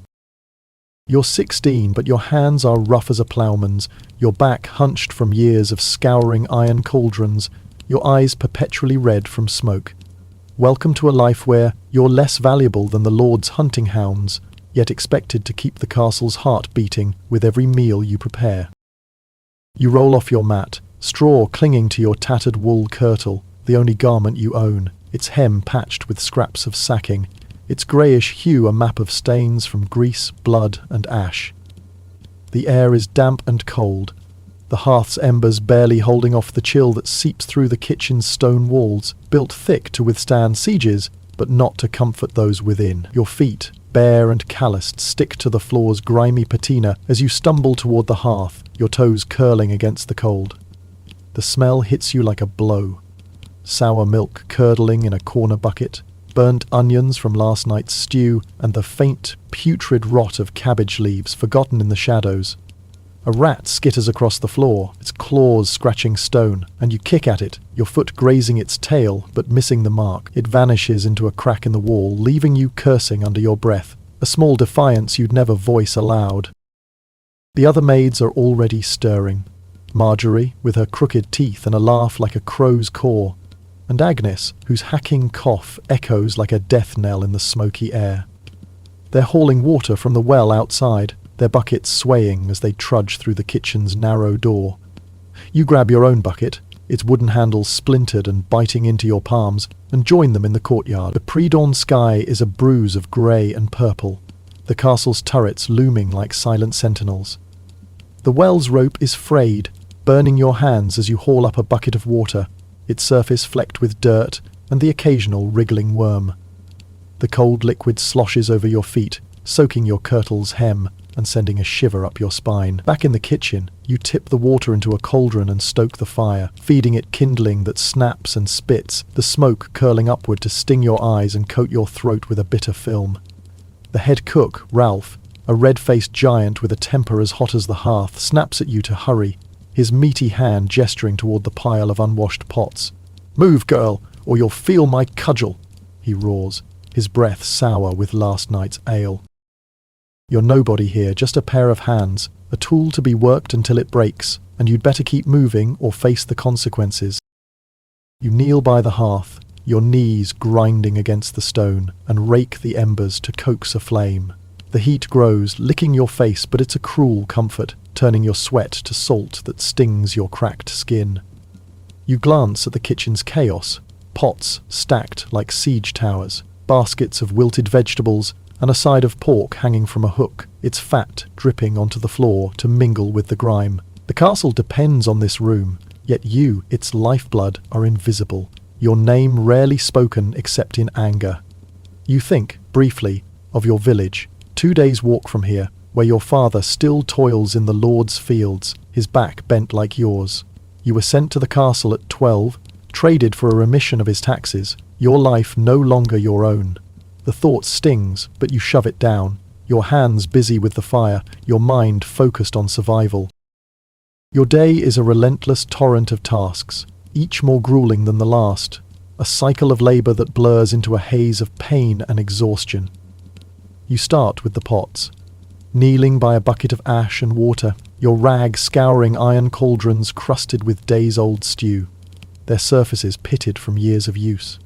You're 16, but your hands are rough as a ploughman's, your back hunched from years of scouring iron cauldrons, your eyes perpetually red from smoke. Welcome to a life where you're less valuable than the Lord's hunting hounds, yet expected to keep the castle's heart beating with every meal you prepare. You roll off your mat, straw clinging to your tattered wool kirtle, the only garment you own, its hem patched with scraps of sacking, its greyish hue a map of stains from grease, blood, and ash. The air is damp and cold, the hearth's embers barely holding off the chill that seeps through the kitchen's stone walls, built thick to withstand sieges, but not to comfort those within. Your feet, bare and calloused, stick to the floor's grimy patina as you stumble toward the hearth, your toes curling against the cold. The smell hits you like a blow. Sour milk curdling in a corner bucket, burnt onions from last night's stew, and the faint, putrid rot of cabbage leaves forgotten in the shadows. A rat skitters across the floor, its claws scratching stone, and you kick at it, your foot grazing its tail but missing the mark. It vanishes into a crack in the wall, leaving you cursing under your breath, a small defiance you'd never voice aloud. The other maids are already stirring. Marjorie, with her crooked teeth and a laugh like a crow's caw, and Agnes, whose hacking cough echoes like a death knell in the smoky air. They're hauling water from the well outside, their buckets swaying as they trudge through the kitchen's narrow door. You grab your own bucket, its wooden handles splintered and biting into your palms, and join them in the courtyard. The pre-dawn sky is a bruise of grey and purple, the castle's turrets looming like silent sentinels. The well's rope is frayed, burning your hands as you haul up a bucket of water, its surface flecked with dirt and the occasional wriggling worm. The cold liquid sloshes over your feet, soaking your kirtle's hem, and sending a shiver up your spine. Back in the kitchen, you tip the water into a cauldron and stoke the fire, feeding it kindling that snaps and spits, the smoke curling upward to sting your eyes and coat your throat with a bitter film. The head cook, Ralph, a red-faced giant with a temper as hot as the hearth, snaps at you to hurry, his meaty hand gesturing toward the pile of unwashed pots. "Move, girl, or you'll feel my cudgel," he roars, his breath sour with last night's ale. You're nobody here, just a pair of hands, a tool to be worked until it breaks, and you'd better keep moving or face the consequences. You kneel by the hearth, your knees grinding against the stone, and rake the embers to coax a flame. The heat grows, licking your face, but it's a cruel comfort, turning your sweat to salt that stings your cracked skin. You glance at the kitchen's chaos, pots stacked like siege towers, baskets of wilted vegetables, and a side of pork hanging from a hook, its fat dripping onto the floor to mingle with the grime. The castle depends on this room, yet you, its lifeblood, are invisible, your name rarely spoken except in anger. You think, briefly, of your village, 2 days' walk from here, where your father still toils in the Lord's fields, his back bent like yours. You were sent to the castle at 12, traded for a remission of his taxes, your life no longer your own. The thought stings, but you shove it down, your hands busy with the fire, your mind focused on survival. Your day is a relentless torrent of tasks, each more grueling than the last, a cycle of labour that blurs into a haze of pain and exhaustion. You start with the pots, kneeling by a bucket of ash and water, your rag scouring iron cauldrons crusted with days-old stew, their surfaces pitted from years of use.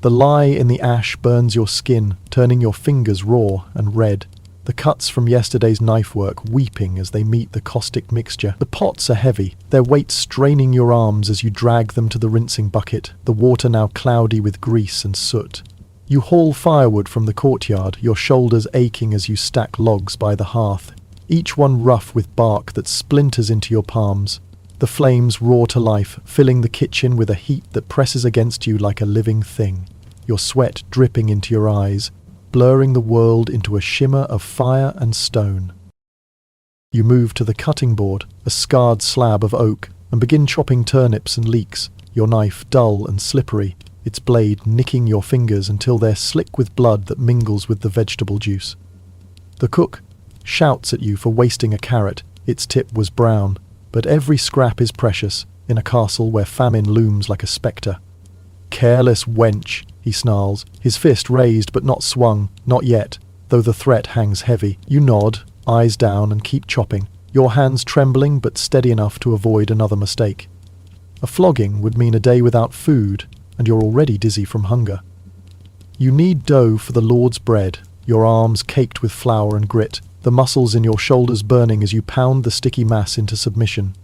The lye in the ash burns your skin, turning your fingers raw and red, the cuts from yesterday's knife work weeping as they meet the caustic mixture. The pots are heavy, their weight straining your arms as you drag them to the rinsing bucket, the water now cloudy with grease and soot. You haul firewood from the courtyard, your shoulders aching as you stack logs by the hearth, each one rough with bark that splinters into your palms. The flames roar to life, filling the kitchen with a heat that presses against you like a living thing, your sweat dripping into your eyes, blurring the world into a shimmer of fire and stone. You move to the cutting board, a scarred slab of oak, and begin chopping turnips and leeks, your knife dull and slippery, its blade nicking your fingers until they're slick with blood that mingles with the vegetable juice. The cook shouts at you for wasting a carrot, its tip was brown, but every scrap is precious in a castle where famine looms like a spectre. "Careless wench," he snarls, his fist raised but not swung, not yet, though the threat hangs heavy. You nod, eyes down, and keep chopping, your hands trembling but steady enough to avoid another mistake. A flogging would mean a day without food, and you're already dizzy from hunger. You knead dough for the Lord's bread, your arms caked with flour and grit, the muscles in your shoulders burning as you pound the sticky mass into submission.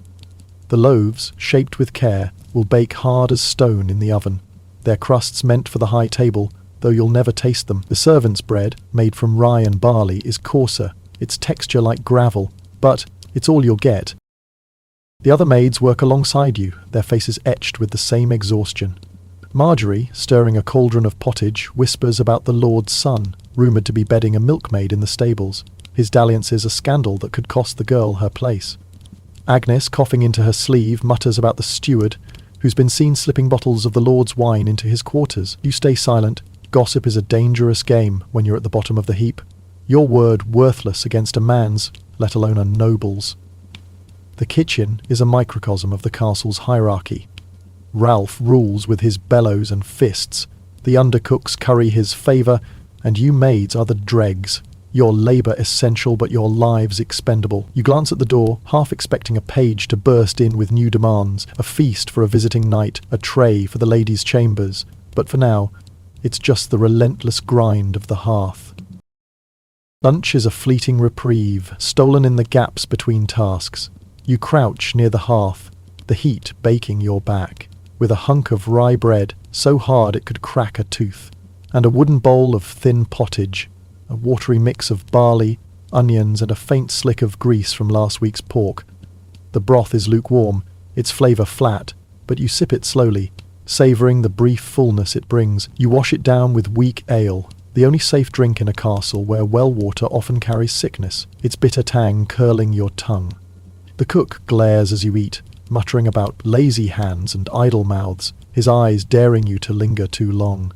The loaves, shaped with care, will bake hard as stone in the oven, their crusts meant for the high table, though you'll never taste them. The servant's bread, made from rye and barley, is coarser, its texture like gravel, but it's all you'll get. The other maids work alongside you, their faces etched with the same exhaustion. Marjorie, stirring a cauldron of pottage, whispers about the Lord's son, rumoured to be bedding a milkmaid in the stables. His dalliances a scandal that could cost the girl her place. Agnes, coughing into her sleeve, mutters about the steward, who's been seen slipping bottles of the Lord's wine into his quarters. You stay silent. Gossip is a dangerous game when you're at the bottom of the heap. Your word worthless against a man's, let alone a noble's. The kitchen is a microcosm of the castle's hierarchy. Ralph rules with his bellows and fists. The undercooks curry his favour, and you maids are the dregs. Your labour essential, but your lives expendable. You glance at the door, half expecting a page to burst in with new demands, a feast for a visiting knight, a tray for the ladies' chambers. But for now, it's just the relentless grind of the hearth. Lunch is a fleeting reprieve, stolen in the gaps between tasks. You crouch near the hearth, the heat baking your back, with a hunk of rye bread so hard it could crack a tooth, and a wooden bowl of thin pottage, a watery mix of barley, onions, and a faint slick of grease from last week's pork. The broth is lukewarm, its flavour flat, but you sip it slowly, savouring the brief fullness it brings. You wash it down with weak ale, the only safe drink in a castle where well water often carries sickness, its bitter tang curling your tongue. The cook glares as you eat, muttering about lazy hands and idle mouths, his eyes daring you to linger too long.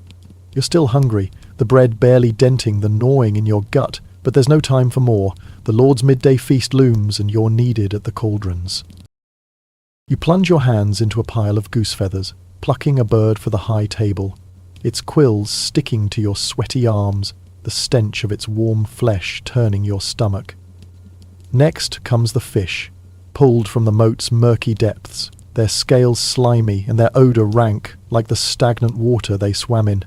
You're still hungry, the bread barely denting the gnawing in your gut, but there's no time for more. The Lord's midday feast looms and you're needed at the cauldrons. You plunge your hands into a pile of goose feathers, plucking a bird for the high table, its quills sticking to your sweaty arms, the stench of its warm flesh turning your stomach. Next comes the fish, pulled from the moat's murky depths, their scales slimy and their odour rank like the stagnant water they swam in.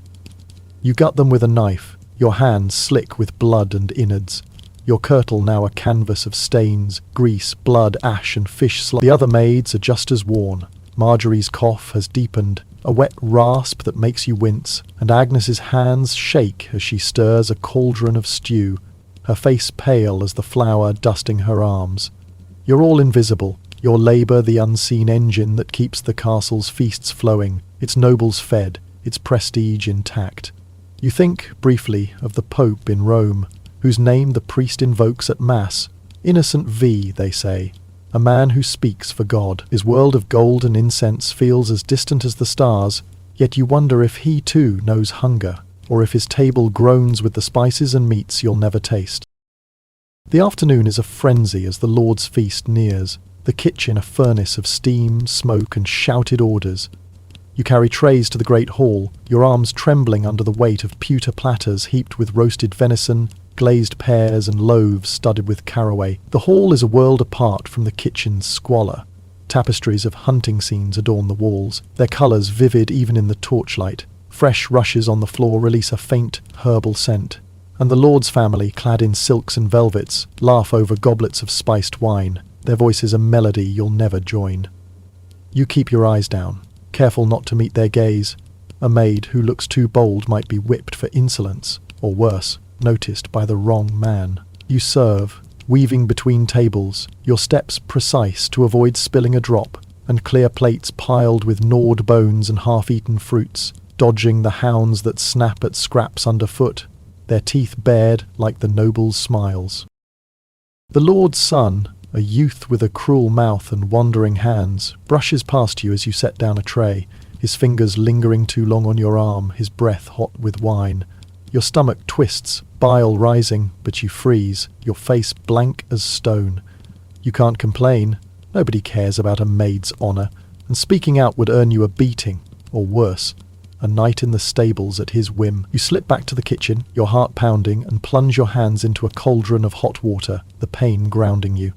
You gut them with a knife, your hands slick with blood and innards, your kirtle now a canvas of stains, grease, blood, ash and fish slime. The other maids are just as worn. Marjorie's cough has deepened, a wet rasp that makes you wince, and Agnes's hands shake as she stirs a cauldron of stew, her face pale as the flour dusting her arms. You're all invisible, your labour the unseen engine that keeps the castle's feasts flowing, its nobles fed, its prestige intact. You think, briefly, of the Pope in Rome, whose name the priest invokes at Mass. Innocent V, they say, a man who speaks for God. His world of gold and incense feels as distant as the stars, yet you wonder if he too knows hunger, or if his table groans with the spices and meats you'll never taste. The afternoon is a frenzy as the Lord's feast nears, the kitchen a furnace of steam, smoke and shouted orders. You carry trays to the great hall, your arms trembling under the weight of pewter platters heaped with roasted venison, glazed pears and loaves studded with caraway. The hall is a world apart from the kitchen's squalor. Tapestries of hunting scenes adorn the walls, their colours vivid even in the torchlight. Fresh rushes on the floor release a faint herbal scent, and the Lord's family, clad in silks and velvets, laugh over goblets of spiced wine, their voices a melody you'll never join. You keep your eyes down, careful not to meet their gaze. A maid who looks too bold might be whipped for insolence, or worse, noticed by the wrong man. You serve, weaving between tables, your steps precise to avoid spilling a drop, and clear plates piled with gnawed bones and half-eaten fruits, dodging the hounds that snap at scraps underfoot, their teeth bared like the nobles' smiles. The Lord's son, a youth with a cruel mouth and wandering hands, brushes past you as you set down a tray, his fingers lingering too long on your arm, his breath hot with wine. Your stomach twists, bile rising, but you freeze, your face blank as stone. You can't complain. Nobody cares about a maid's honour, and speaking out would earn you a beating, or worse, a night in the stables at his whim. You slip back to the kitchen, your heart pounding, and plunge your hands into a cauldron of hot water, the pain grounding you.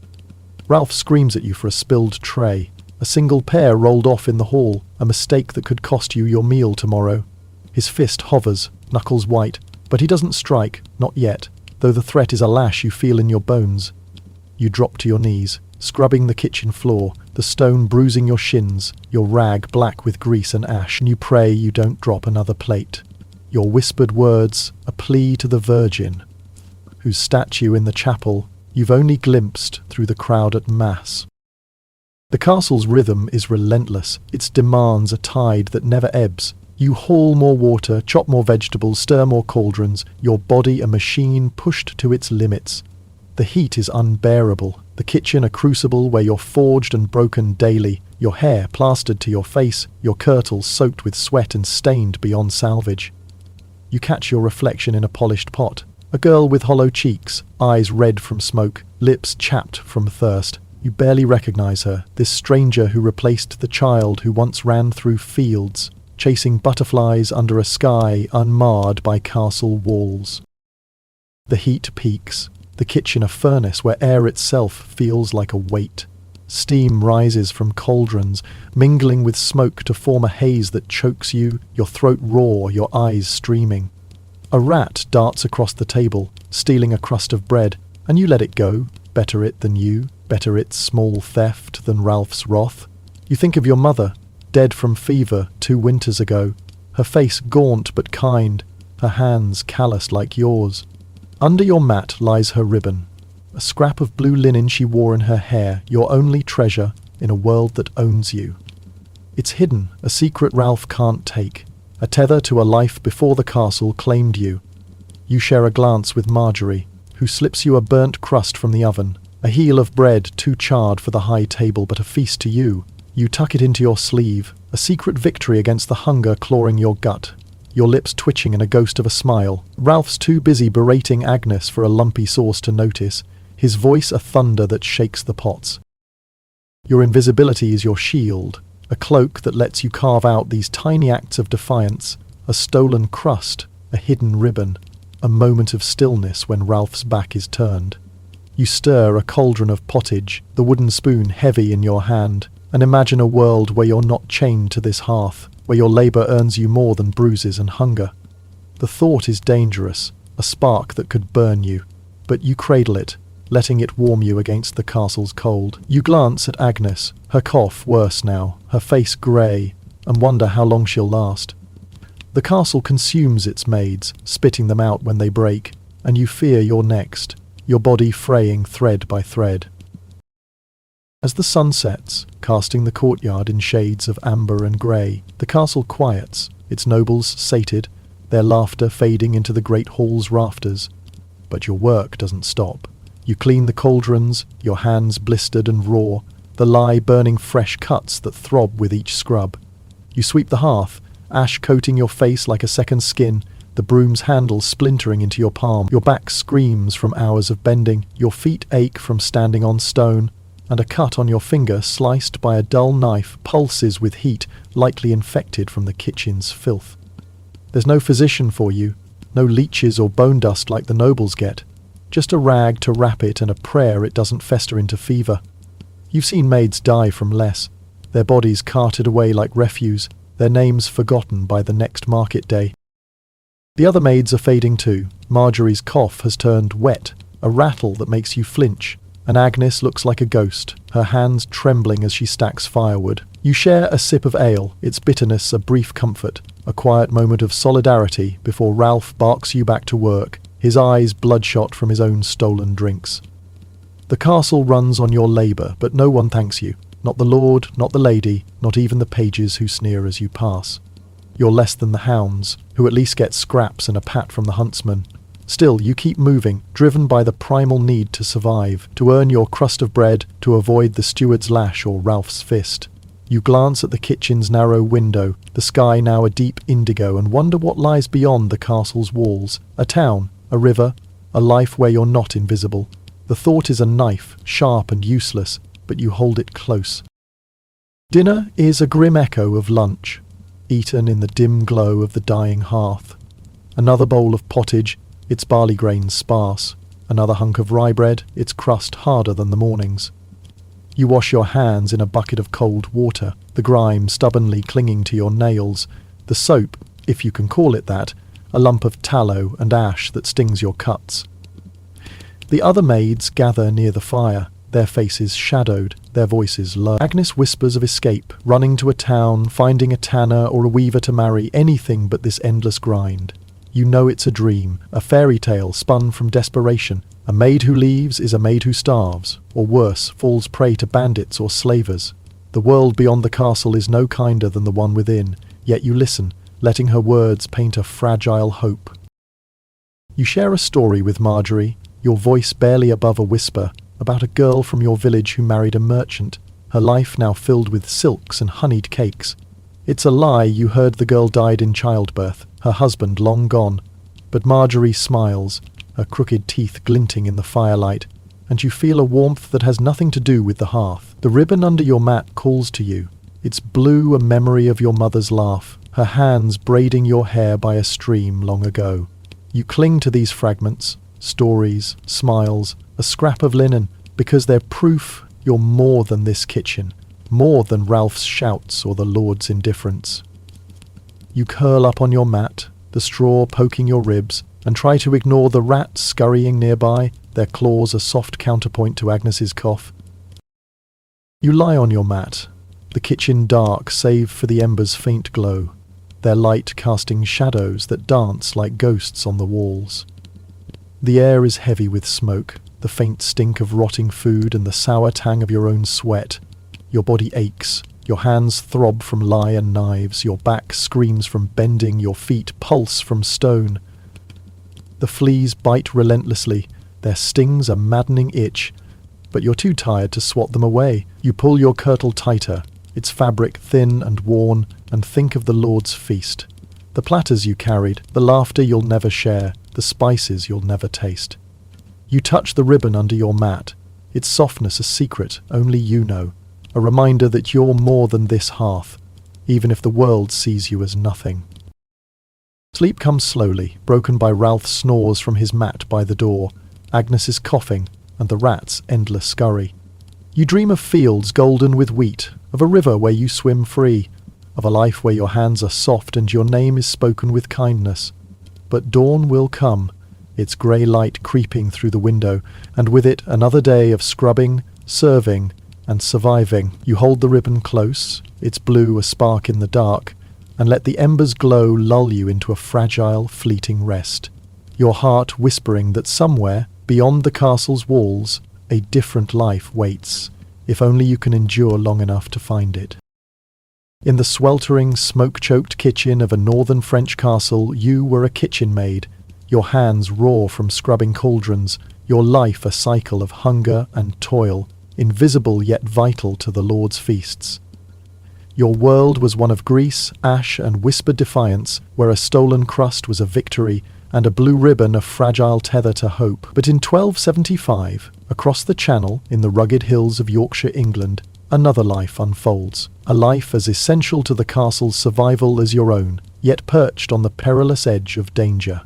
Ralph screams at you for a spilled tray. A single pear rolled off in the hall, a mistake that could cost you your meal tomorrow. His fist hovers, knuckles white, but he doesn't strike, not yet, though the threat is a lash you feel in your bones. You drop to your knees, scrubbing the kitchen floor, the stone bruising your shins, your rag black with grease and ash, and you pray you don't drop another plate. Your whispered words, a plea to the Virgin, whose statue in the chapel you've only glimpsed through the crowd at Mass. The castle's rhythm is relentless, its demands a tide that never ebbs. You haul more water, chop more vegetables, stir more cauldrons, your body a machine pushed to its limits. The heat is unbearable, the kitchen a crucible where you're forged and broken daily, your hair plastered to your face, your kirtle soaked with sweat and stained beyond salvage. You catch your reflection in a polished pot, a girl with hollow cheeks, eyes red from smoke, lips chapped from thirst. You barely recognise her, this stranger who replaced the child who once ran through fields, chasing butterflies under a sky unmarred by castle walls. The heat peaks, the kitchen a furnace where air itself feels like a weight. Steam rises from cauldrons, mingling with smoke to form a haze that chokes you, your throat raw, your eyes streaming. A rat darts across the table, stealing a crust of bread, and you let it go, better it than you, better its small theft than Ralph's wrath. You think of your mother, dead from fever 2 winters ago, her face gaunt but kind, her hands calloused like yours. Under your mat lies her ribbon, a scrap of blue linen she wore in her hair, your only treasure in a world that owns you. It's hidden, a secret Ralph can't take, a tether to a life before the castle claimed you. You share a glance with Marjorie, who slips you a burnt crust from the oven, a heel of bread too charred for the high table but a feast to you. You tuck it into your sleeve, a secret victory against the hunger clawing your gut, your lips twitching in a ghost of a smile. Ralph's too busy berating Agnes for a lumpy sauce to notice, his voice a thunder that shakes the pots. Your invisibility is your shield, a cloak that lets you carve out these tiny acts of defiance, a stolen crust, a hidden ribbon, a moment of stillness when Ralph's back is turned. You stir a cauldron of pottage, the wooden spoon heavy in your hand, and imagine a world where you're not chained to this hearth, where your labour earns you more than bruises and hunger. The thought is dangerous, a spark that could burn you, but you cradle it, letting it warm you against the castle's cold. You glance at Agnes, her cough worse now, her face grey, and wonder how long she'll last. The castle consumes its maids, spitting them out when they break, and you fear you're next, your body fraying thread by thread. As the sun sets, casting the courtyard in shades of amber and grey, the castle quiets, its nobles sated, their laughter fading into the great hall's rafters. But your work doesn't stop. You clean the cauldrons, your hands blistered and raw, the lye burning fresh cuts that throb with each scrub. You sweep the hearth, ash coating your face like a second skin, the broom's handle splintering into your palm. Your back screams from hours of bending, your feet ache from standing on stone, and a cut on your finger sliced by a dull knife pulses with heat, likely infected from the kitchen's filth. There's no physician for you, no leeches or bone dust like the nobles get, just a rag to wrap it and a prayer it doesn't fester into fever. You've seen maids die from less, their bodies carted away like refuse, their names forgotten by the next market day. The other maids are fading too. Marjorie's cough has turned wet, a rattle that makes you flinch, and Agnes looks like a ghost, her hands trembling as she stacks firewood. You share a sip of ale, its bitterness a brief comfort, a quiet moment of solidarity before Ralph barks you back to work, his eyes bloodshot from his own stolen drinks. The castle runs on your labour, but no one thanks you. Not the lord, not the lady, not even the pages who sneer as you pass. You're less than the hounds, who at least get scraps and a pat from the huntsman. Still, you keep moving, driven by the primal need to survive, to earn your crust of bread, to avoid the steward's lash or Ralph's fist. You glance at the kitchen's narrow window, the sky now a deep indigo, and wonder what lies beyond the castle's walls. A town, a river, a life where you're not invisible. The thought is a knife, sharp and useless, but you hold it close. Dinner is a grim echo of lunch, eaten in the dim glow of the dying hearth. Another bowl of pottage, its barley grains sparse. Another hunk of rye bread, its crust harder than the morning's. You wash your hands in a bucket of cold water, the grime stubbornly clinging to your nails, the soap, if you can call it that, a lump of tallow and ash that stings your cuts. The other maids gather near the fire, their faces shadowed, their voices low. Agnes whispers of escape, running to a town, finding a tanner or a weaver to marry, anything but this endless grind. You know it's a dream, a fairy tale spun from desperation. A maid who leaves is a maid who starves, or worse, falls prey to bandits or slavers. The world beyond the castle is no kinder than the one within, yet you listen, letting her words paint a fragile hope. You share a story with Marjorie, your voice barely above a whisper, about a girl from your village who married a merchant, her life now filled with silks and honeyed cakes. It's a lie you heard the girl died in childbirth, her husband long gone. But Marjorie smiles, her crooked teeth glinting in the firelight, and you feel a warmth that has nothing to do with the hearth. The ribbon under your mat calls to you. It's blue, a memory of your mother's laugh, her hands braiding your hair by a stream long ago. You cling to these fragments, stories, smiles, a scrap of linen, because they're proof you're more than this kitchen, more than Ralph's shouts or the lord's indifference. You curl up on your mat, the straw poking your ribs, and try to ignore the rats scurrying nearby, their claws a soft counterpoint to Agnes's cough. You lie on your mat, the kitchen dark save for the embers' faint glow, their light casting shadows that dance like ghosts on the walls. The air is heavy with smoke, the faint stink of rotting food and the sour tang of your own sweat. Your body aches, your hands throb from lye and knives, your back screams from bending, your feet pulse from stone. The fleas bite relentlessly, their stings a maddening itch, but you're too tired to swat them away. You pull your kirtle tighter, its fabric thin and worn, and think of the Lord's feast. The platters you carried, the laughter you'll never share, the spices you'll never taste. You touch the ribbon under your mat, its softness a secret only you know, a reminder that you're more than this hearth, even if the world sees you as nothing. Sleep comes slowly, broken by Ralph's snores from his mat by the door, Agnes's coughing, and the rat's endless scurry. You dream of fields golden with wheat, of a river where you swim free, of a life where your hands are soft and your name is spoken with kindness. But dawn will come, its grey light creeping through the window, and with it another day of scrubbing, serving, and surviving. You hold the ribbon close, its blue a spark in the dark, and let the embers glow lull you into a fragile, fleeting rest, your heart whispering that somewhere, beyond the castle's walls, a different life waits, if only you can endure long enough to find it. In the sweltering, smoke-choked kitchen of a northern French castle, you were a kitchen maid, your hands raw from scrubbing cauldrons, your life a cycle of hunger and toil, invisible yet vital to the Lord's feasts. Your world was one of grease, ash, and whispered defiance, where a stolen crust was a victory, and a blue ribbon a fragile tether to hope. But in 1275, across the Channel, in the rugged hills of Yorkshire, England, another life unfolds, a life as essential to the castle's survival as your own, yet perched on the perilous edge of danger.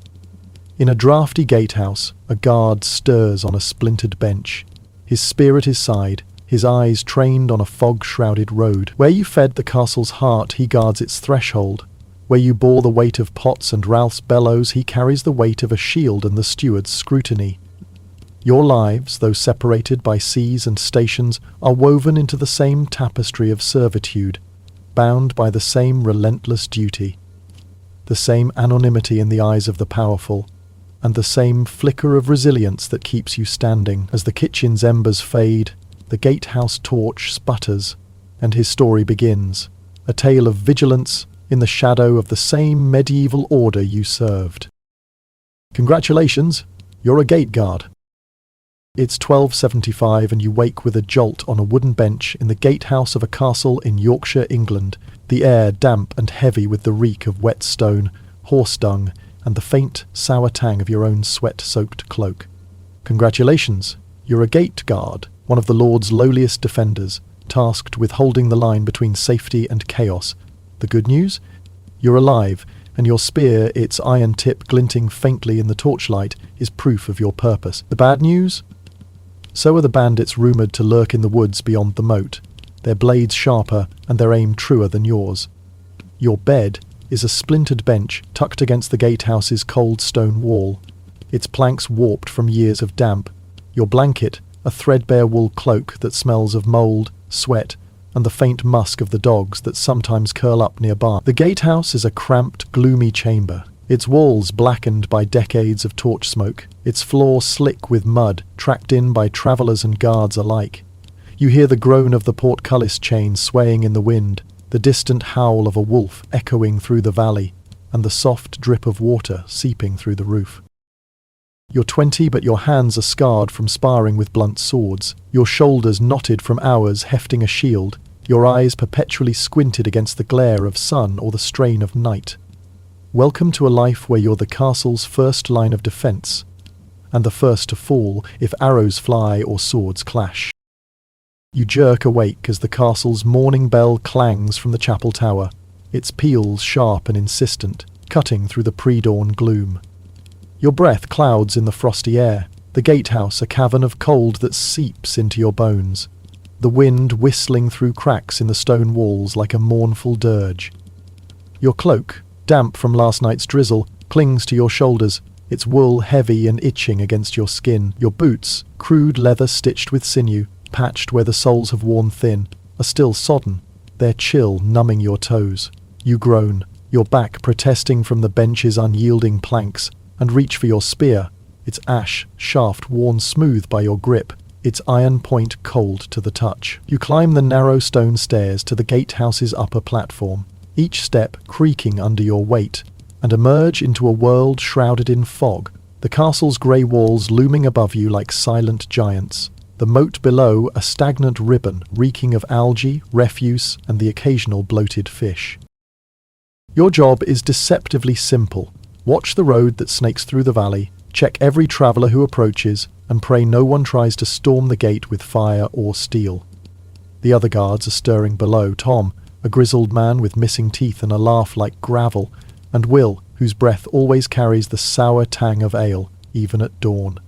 In a drafty gatehouse, a guard stirs on a splintered bench, his spear at his side, his eyes trained on a fog-shrouded road. Where you fed the castle's heart, he guards its threshold. Where you bore the weight of pots and Ralph's bellows, he carries the weight of a shield and the steward's scrutiny. Your lives, though separated by seas and stations, are woven into the same tapestry of servitude, bound by the same relentless duty, the same anonymity in the eyes of the powerful, and the same flicker of resilience that keeps you standing. As the kitchen's embers fade, the gatehouse torch sputters, and his story begins, a tale of vigilance in the shadow of the same medieval order you served. Congratulations, you're a gate guard. It's 1275 and you wake with a jolt on a wooden bench in the gatehouse of a castle in Yorkshire, England, the air damp and heavy with the reek of wet stone, horse dung, and the faint, sour tang of your own sweat-soaked cloak. Congratulations, you're a gate guard, one of the Lord's lowliest defenders, tasked with holding the line between safety and chaos. The good news? You're alive, and your spear, its iron tip glinting faintly in the torchlight, is proof of your purpose. The bad news? So are the bandits rumoured to lurk in the woods beyond the moat, their blades sharper and their aim truer than yours. Your bed is a splintered bench tucked against the gatehouse's cold stone wall, its planks warped from years of damp. Your blanket, a threadbare wool cloak that smells of mould, sweat, and the faint musk of the dogs that sometimes curl up nearby. The gatehouse is a cramped, gloomy chamber, its walls blackened by decades of torch smoke, its floor slick with mud, tracked in by travellers and guards alike. You hear the groan of the portcullis chain swaying in the wind, the distant howl of a wolf echoing through the valley, and the soft drip of water seeping through the roof. You're 20, but your hands are scarred from sparring with blunt swords, your shoulders knotted from hours hefting a shield, your eyes perpetually squinted against the glare of sun or the strain of night. Welcome to a life where you're the castle's first line of defence, and the first to fall if arrows fly or swords clash. You jerk awake as the castle's morning bell clangs from the chapel tower, its peals sharp and insistent, cutting through the pre-dawn gloom. Your breath clouds in the frosty air, the gatehouse a cavern of cold that seeps into your bones, the wind whistling through cracks in the stone walls like a mournful dirge. Your cloak, damp from last night's drizzle, clings to your shoulders, its wool heavy and itching against your skin. Your boots, crude leather stitched with sinew, patched where the soles have worn thin, are still sodden, their chill numbing your toes. You groan, your back protesting from the bench's unyielding planks, and reach for your spear, its ash shaft worn smooth by your grip, its iron point cold to the touch. You climb the narrow stone stairs to the gatehouse's upper platform, each step creaking under your weight, and emerge into a world shrouded in fog, the castle's grey walls looming above you like silent giants, the moat below a stagnant ribbon reeking of algae, refuse, and the occasional bloated fish. Your job is deceptively simple. Watch the road that snakes through the valley, check every traveller who approaches, and pray no one tries to storm the gate with fire or steel. The other guards are stirring below. Tom, a grizzled man with missing teeth and a laugh like gravel, and Will, whose breath always carries the sour tang of ale, even at dawn.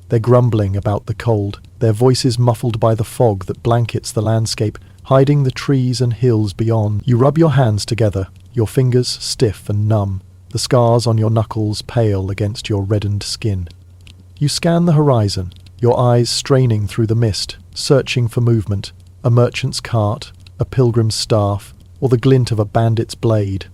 They're grumbling about the cold, their voices muffled by the fog that blankets the landscape, hiding the trees and hills beyond. You rub your hands together, your fingers stiff and numb, the scars on your knuckles pale against your reddened skin. You scan the horizon, your eyes straining through the mist, searching for movement, a merchant's cart, a pilgrim's staff, or the glint of a bandit's blade.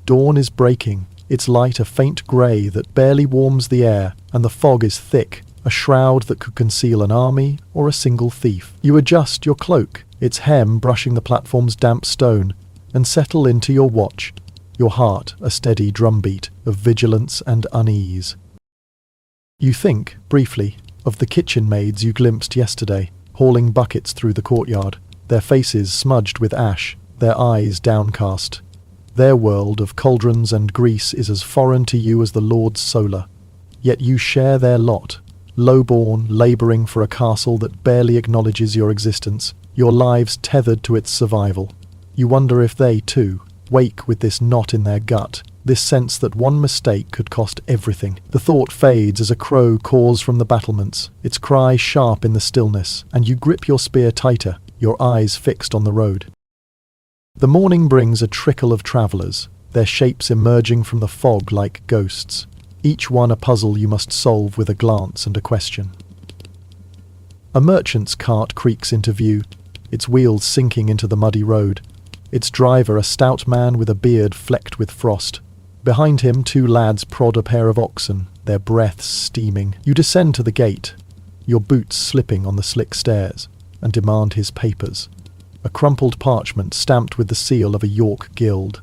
Dawn is breaking, its light a faint grey that barely warms the air, and the fog is thick, a shroud that could conceal an army or a single thief. You adjust your cloak, its hem brushing the platform's damp stone, and settle into your watch, your heart a steady drumbeat of vigilance and unease. You think, briefly, of the kitchen maids you glimpsed yesterday, hauling buckets through the courtyard, their faces smudged with ash, their eyes downcast. Their world of cauldrons and grease is as foreign to you as the Lord's solar. Yet you share their lot, low-born, labouring for a castle that barely acknowledges your existence, your lives tethered to its survival. You wonder if they, too, wake with this knot in their gut, this sense that one mistake could cost everything. The thought fades as a crow caws from the battlements, its cry sharp in the stillness, and you grip your spear tighter, your eyes fixed on the road. The morning brings a trickle of travellers, their shapes emerging from the fog like ghosts, each one a puzzle you must solve with a glance and a question. A merchant's cart creaks into view, its wheels sinking into the muddy road, its driver a stout man with a beard flecked with frost. Behind him 2 lads prod a pair of oxen, their breaths steaming. You descend to the gate, your boots slipping on the slick stairs, and demand his papers. A crumpled parchment stamped with the seal of a York guild.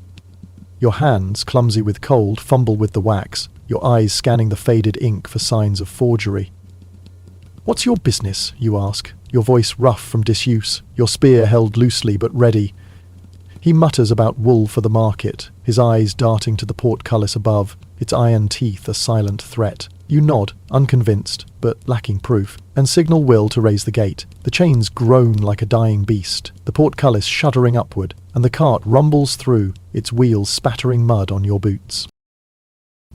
Your hands, clumsy with cold, fumble with the wax, your eyes scanning the faded ink for signs of forgery. "What's your business?" you ask, your voice rough from disuse, your spear held loosely but ready. He mutters about wool for the market, his eyes darting to the portcullis above, its iron teeth a silent threat. You nod, unconvinced, but lacking proof, and signal Will to raise the gate. The chains groan like a dying beast, the portcullis shuddering upward, and the cart rumbles through, its wheels spattering mud on your boots.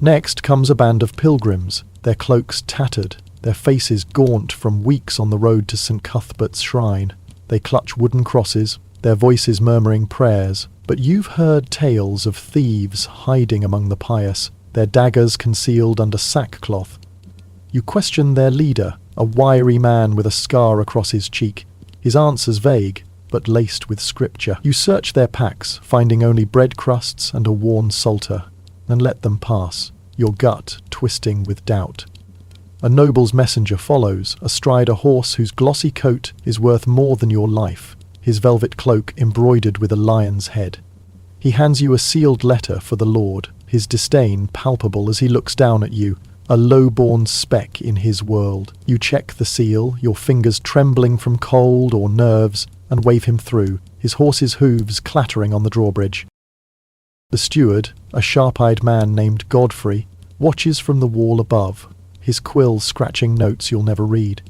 Next comes a band of pilgrims, their cloaks tattered, their faces gaunt from weeks on the road to St. Cuthbert's shrine. They clutch wooden crosses, their voices murmuring prayers, but you've heard tales of thieves hiding among the pious, their daggers concealed under sackcloth. You question their leader, a wiry man with a scar across his cheek, his answers vague, but laced with scripture. You search their packs, finding only bread crusts and a worn psalter, and let them pass, your gut twisting with doubt. A noble's messenger follows, astride a horse whose glossy coat is worth more than your life, his velvet cloak embroidered with a lion's head. He hands you a sealed letter for the Lord, his disdain palpable as he looks down at you, a low-born speck in his world. You check the seal, your fingers trembling from cold or nerves, and wave him through, his horse's hooves clattering on the drawbridge. The steward, a sharp-eyed man named Godfrey, watches from the wall above, his quill scratching notes you'll never read.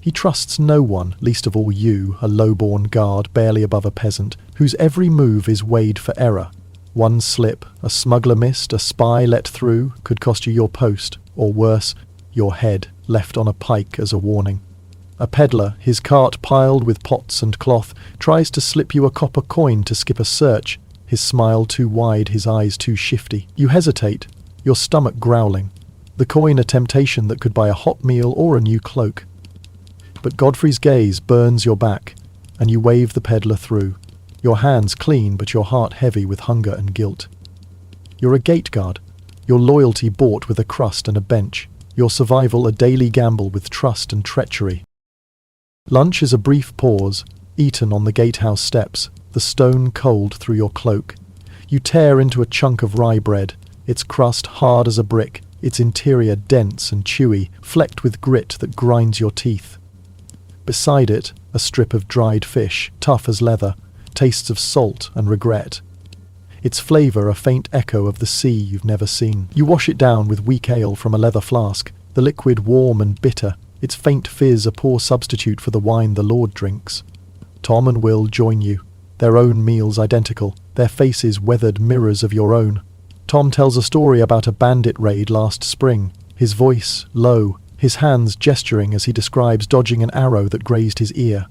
He trusts no one, least of all you, a low-born guard barely above a peasant, whose every move is weighed for error. One slip, a smuggler missed, a spy let through, could cost you your post, or worse, your head, left on a pike as a warning. A peddler, his cart piled with pots and cloth, tries to slip you a copper coin to skip a search, his smile too wide, his eyes too shifty. You hesitate, your stomach growling, the coin a temptation that could buy a hot meal or a new cloak. But Godfrey's gaze burns your back, and you wave the peddler through, your hands clean but your heart heavy with hunger and guilt. You're a gate guard, your loyalty bought with a crust and a bench, your survival a daily gamble with trust and treachery. Lunch is a brief pause, eaten on the gatehouse steps, the stone cold through your cloak. You tear into a chunk of rye bread, its crust hard as a brick, its interior dense and chewy, flecked with grit that grinds your teeth. Beside it, a strip of dried fish, tough as leather, tastes of salt and regret. Its flavour a faint echo of the sea you've never seen. You wash it down with weak ale from a leather flask, the liquid warm and bitter, its faint fizz a poor substitute for the wine the Lord drinks. Tom and Will join you, their own meals identical, their faces weathered mirrors of your own. Tom tells a story about a bandit raid last spring, his voice low, his hands gesturing as he describes dodging an arrow that grazed his ear.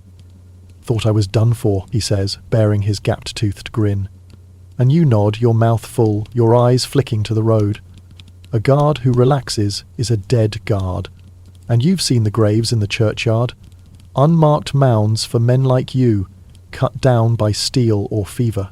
"Thought I was done for," he says, bearing his gapped-toothed grin. And you nod, your mouth full, your eyes flicking to the road. A guard who relaxes is a dead guard. And you've seen the graves in the churchyard. Unmarked mounds for men like you, cut down by steel or fever.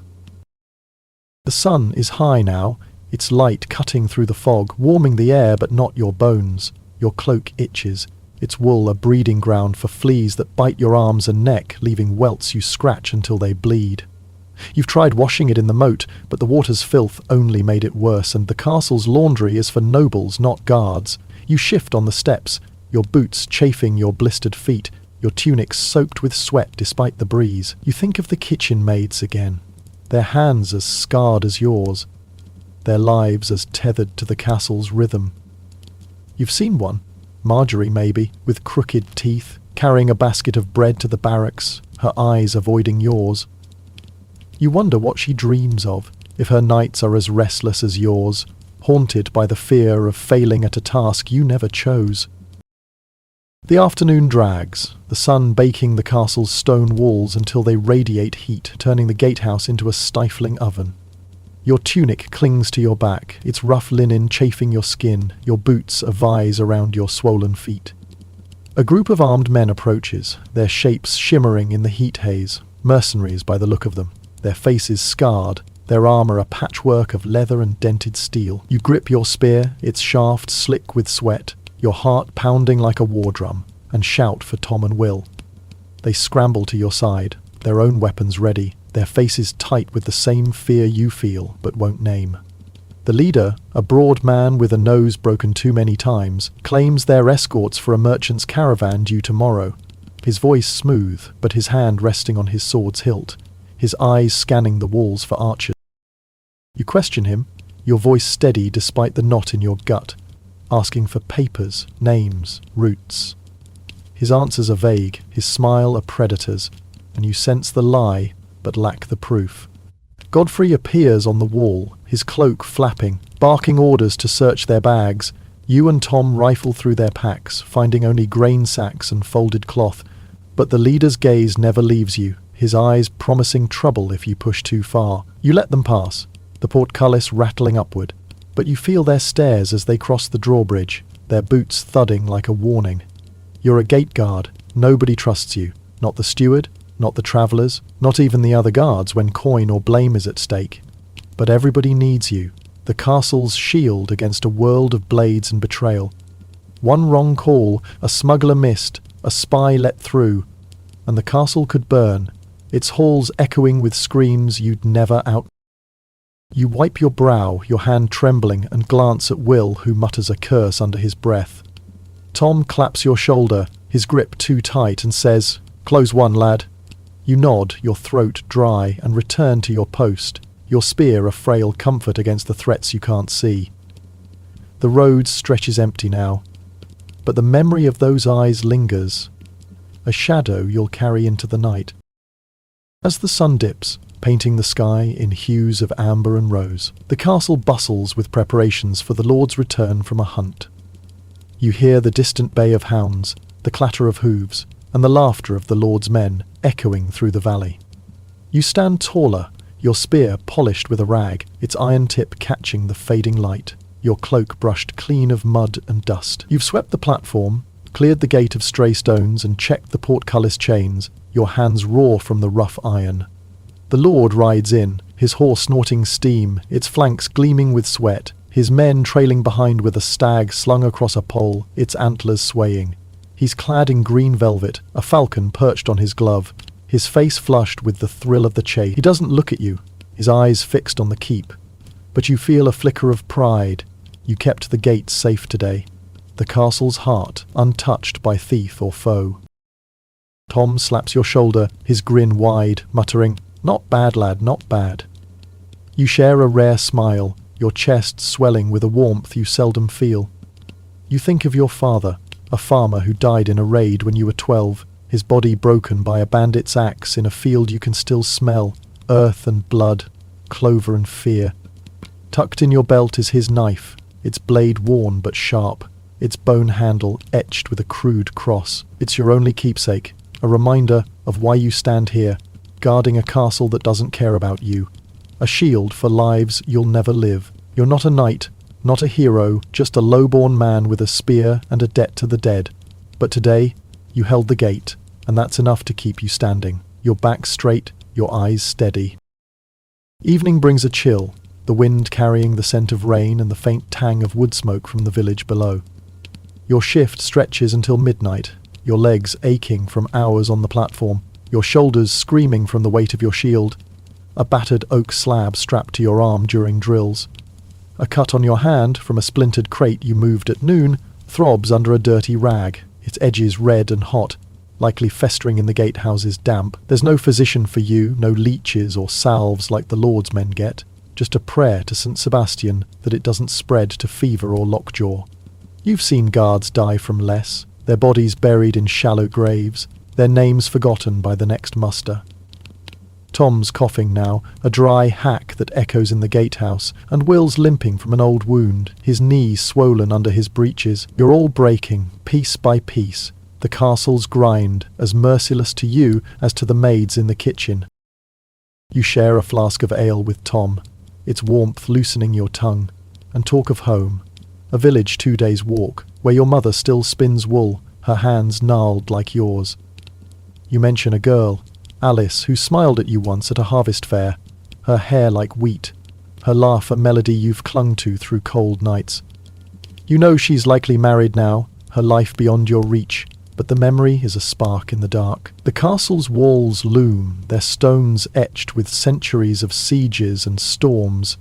The sun is high now, its light cutting through the fog, warming the air but not your bones. Your cloak itches, its wool a breeding ground for fleas that bite your arms and neck, leaving welts you scratch until they bleed. You've tried washing it in the moat, but the water's filth only made it worse, and the castle's laundry is for nobles, not guards. You shift on the steps, your boots chafing your blistered feet, your tunic soaked with sweat despite the breeze. You think of the kitchen maids again, their hands as scarred as yours, their lives as tethered to the castle's rhythm. You've seen one, Marjorie maybe, with crooked teeth, carrying a basket of bread to the barracks, her eyes avoiding yours. You wonder what she dreams of, if her nights are as restless as yours, haunted by the fear of failing at a task you never chose. The afternoon drags, the sun baking the castle's stone walls until they radiate heat, turning the gatehouse into a stifling oven. Your tunic clings to your back, its rough linen chafing your skin, your boots a vise around your swollen feet. A group of armed men approaches, their shapes shimmering in the heat haze, mercenaries by the look of them. Their faces scarred, their armour a patchwork of leather and dented steel. You grip your spear, its shaft slick with sweat, your heart pounding like a war drum, and shout for Tom and Will. They scramble to your side, their own weapons ready, their faces tight with the same fear you feel but won't name. The leader, a broad man with a nose broken too many times, claims they're escorts for a merchant's caravan due tomorrow. His voice smooth, but his hand resting on his sword's hilt, his eyes scanning the walls for archers. You question him, your voice steady despite the knot in your gut, asking for papers, names, routes. His answers are vague, his smile a predator's, and you sense the lie, but lack the proof. Godfrey appears on the wall, his cloak flapping, barking orders to search their bags. You and Tom rifle through their packs, finding only grain sacks and folded cloth, but the leader's gaze never leaves you, his eyes promising trouble if you push too far. You let them pass, the portcullis rattling upward, but you feel their stares as they cross the drawbridge, their boots thudding like a warning. You're a gate guard, nobody trusts you, not the steward, not the travellers, not even the other guards when coin or blame is at stake. But everybody needs you, the castle's shield against a world of blades and betrayal. One wrong call, a smuggler missed, a spy let through, and the castle could burn, its halls echoing with screams you'd never out. You wipe your brow, your hand trembling, and glance at Will, who mutters a curse under his breath. Tom claps your shoulder, his grip too tight, and says, "Close one, lad." You nod, your throat dry, and return to your post, your spear a frail comfort against the threats you can't see. The road stretches empty now, but the memory of those eyes lingers, a shadow you'll carry into the night. As the sun dips, painting the sky in hues of amber and rose, the castle bustles with preparations for the Lord's return from a hunt. You hear the distant bay of hounds, the clatter of hooves, and the laughter of the Lord's men echoing through the valley. You stand taller, your spear polished with a rag, its iron tip catching the fading light, your cloak brushed clean of mud and dust. You've swept the platform, cleared the gate of stray stones, and checked the portcullis chains, your hands raw from the rough iron. The Lord rides in, his horse snorting steam, its flanks gleaming with sweat, his men trailing behind with a stag slung across a pole, its antlers swaying. He's clad in green velvet, a falcon perched on his glove, his face flushed with the thrill of the chase. He doesn't look at you, his eyes fixed on the keep, but you feel a flicker of pride. You kept the gates safe today, the castle's heart untouched by thief or foe. Tom slaps your shoulder, his grin wide, muttering, "Not bad, lad, not bad." You share a rare smile, your chest swelling with a warmth you seldom feel. You think of your father, a farmer who died in a raid when you were 12, his body broken by a bandit's axe in a field you can still smell, earth and blood, clover and fear. Tucked in your belt is his knife, its blade worn but sharp, its bone handle etched with a crude cross. It's your only keepsake, a reminder of why you stand here, guarding a castle that doesn't care about you, a shield for lives you'll never live. You're not a knight, not a hero, just a low-born man with a spear and a debt to the dead. But today, you held the gate, and that's enough to keep you standing, your back straight, your eyes steady. Evening brings a chill, the wind carrying the scent of rain and the faint tang of wood smoke from the village below. Your shift stretches until midnight, your legs aching from hours on the platform, your shoulders screaming from the weight of your shield, a battered oak slab strapped to your arm during drills. A cut on your hand from a splintered crate you moved at noon throbs under a dirty rag, its edges red and hot, likely festering in the gatehouse's damp. There's no physician for you, no leeches or salves like the Lord's men get, just a prayer to St. Sebastian that it doesn't spread to fever or lockjaw. You've seen guards die from less, their bodies buried in shallow graves, their names forgotten by the next muster. Tom's coughing now, a dry hack that echoes in the gatehouse, and Will's limping from an old wound, his knee swollen under his breeches. You're all breaking, piece by piece, the castle's grind, as merciless to you as to the maids in the kitchen. You share a flask of ale with Tom, its warmth loosening your tongue, and talk of home, a village 2 days' walk, where your mother still spins wool, her hands gnarled like yours. You mention a girl, Alice, who smiled at you once at a harvest fair, her hair like wheat, her laugh a melody you've clung to through cold nights. You know she's likely married now, her life beyond your reach, but the memory is a spark in the dark. The castle's walls loom, their stones etched with centuries of sieges and storms,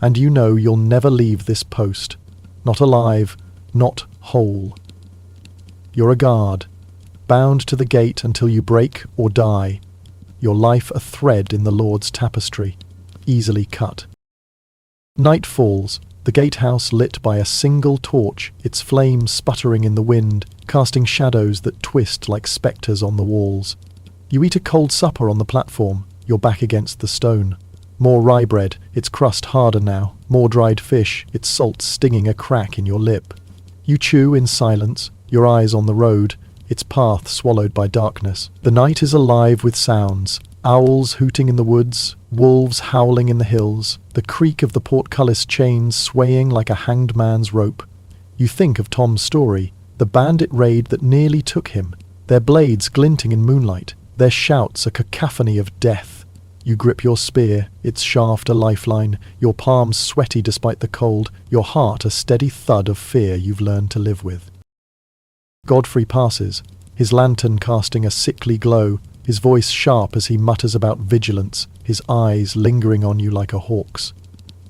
and you know you'll never leave this post, not alive, not whole. You're a guard, bound to the gate until you break or die, your life a thread in the Lord's tapestry, easily cut. Night falls, the gatehouse lit by a single torch, its flame sputtering in the wind, casting shadows that twist like spectres on the walls. You eat a cold supper on the platform, your back against the stone. More rye bread, its crust harder now, more dried fish, its salt stinging a crack in your lip. You chew in silence, your eyes on the road, its path swallowed by darkness. The night is alive with sounds, owls hooting in the woods, wolves howling in the hills, the creak of the portcullis chains swaying like a hanged man's rope. You think of Tom's story, the bandit raid that nearly took him, their blades glinting in moonlight, their shouts a cacophony of death. You grip your spear, its shaft a lifeline, your palms sweaty despite the cold, your heart a steady thud of fear you've learned to live with. Godfrey passes, his lantern casting a sickly glow, his voice sharp as he mutters about vigilance, his eyes lingering on you like a hawk's.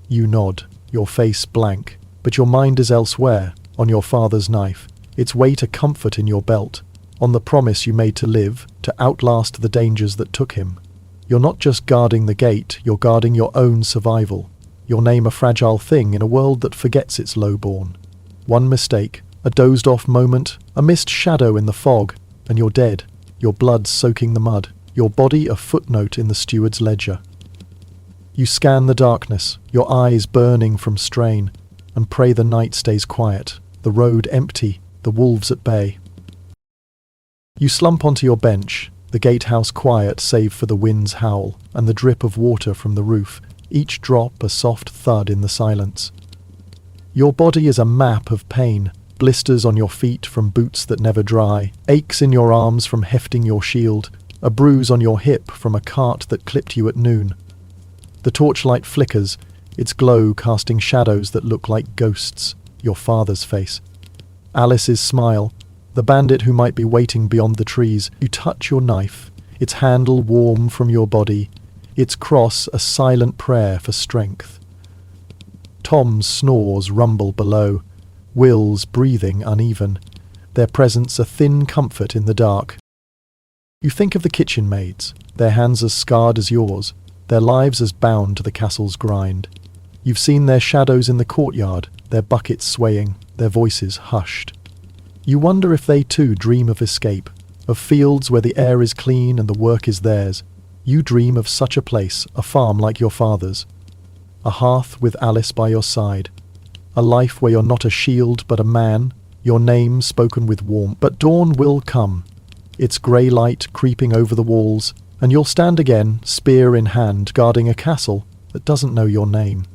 You nod, your face blank, but your mind is elsewhere, on your father's knife, its weight a comfort in your belt, on the promise you made to live, to outlast the dangers that took him. You're not just guarding the gate, you're guarding your own survival, your name a fragile thing in a world that forgets its lowborn. One mistake, a dozed-off moment, a missed shadow in the fog, and you're dead, your blood soaking the mud, your body a footnote in the steward's ledger. You scan the darkness, your eyes burning from strain, and pray the night stays quiet, the road empty, the wolves at bay. You slump onto your bench, the gatehouse quiet save for the wind's howl, and the drip of water from the roof, each drop a soft thud in the silence. Your body is a map of pain, blisters on your feet from boots that never dry, aches in your arms from hefting your shield, a bruise on your hip from a cart that clipped you at noon. The torchlight flickers, its glow casting shadows that look like ghosts, your father's face. Alice's smile, the bandit who might be waiting beyond the trees. You touch your knife, its handle warm from your body, its cross a silent prayer for strength. Tom's snores rumble below, Will's breathing uneven, their presence a thin comfort in the dark. You think of the kitchen maids, their hands as scarred as yours, their lives as bound to the castle's grind. You've seen their shadows in the courtyard, their buckets swaying, their voices hushed. You wonder if they too dream of escape, of fields where the air is clean and the work is theirs. You dream of such a place, a farm like your father's, a hearth with Alice by your side, a life where you're not a shield but a man, your name spoken with warmth. But dawn will come, its grey light creeping over the walls, and you'll stand again, spear in hand, guarding a castle that doesn't know your name.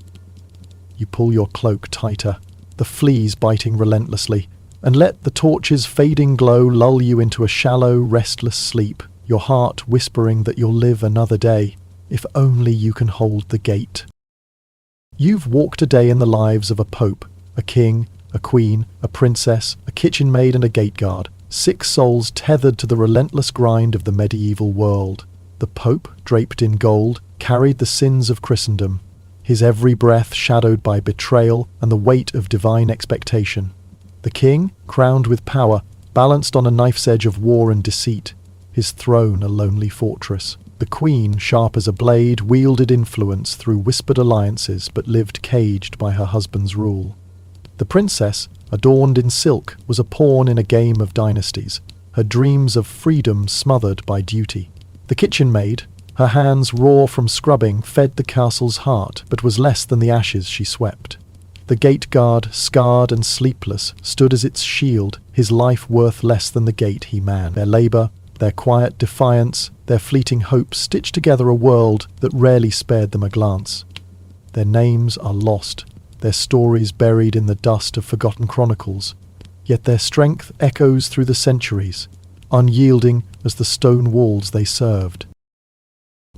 You pull your cloak tighter, the fleas biting relentlessly, and let the torch's fading glow lull you into a shallow, restless sleep, your heart whispering that you'll live another day, if only you can hold the gate. You've walked a day in the lives of a pope, a king, a queen, a princess, a kitchen maid and a gate guard, 6 souls tethered to the relentless grind of the medieval world. The pope, draped in gold, carried the sins of Christendom, his every breath shadowed by betrayal and the weight of divine expectation. The king, crowned with power, balanced on a knife's edge of war and deceit, his throne a lonely fortress. The queen, sharp as a blade, wielded influence through whispered alliances but lived caged by her husband's rule. The princess, adorned in silk, was a pawn in a game of dynasties, her dreams of freedom smothered by duty. The kitchen maid, her hands raw from scrubbing, fed the castle's heart, but was less than the ashes she swept. The gate guard, scarred and sleepless, stood as its shield, his life worth less than the gate he manned. Their labour, their quiet defiance, their fleeting hope stitched together a world that rarely spared them a glance. Their names are lost, their stories buried in the dust of forgotten chronicles, yet their strength echoes through the centuries, unyielding as the stone walls they served.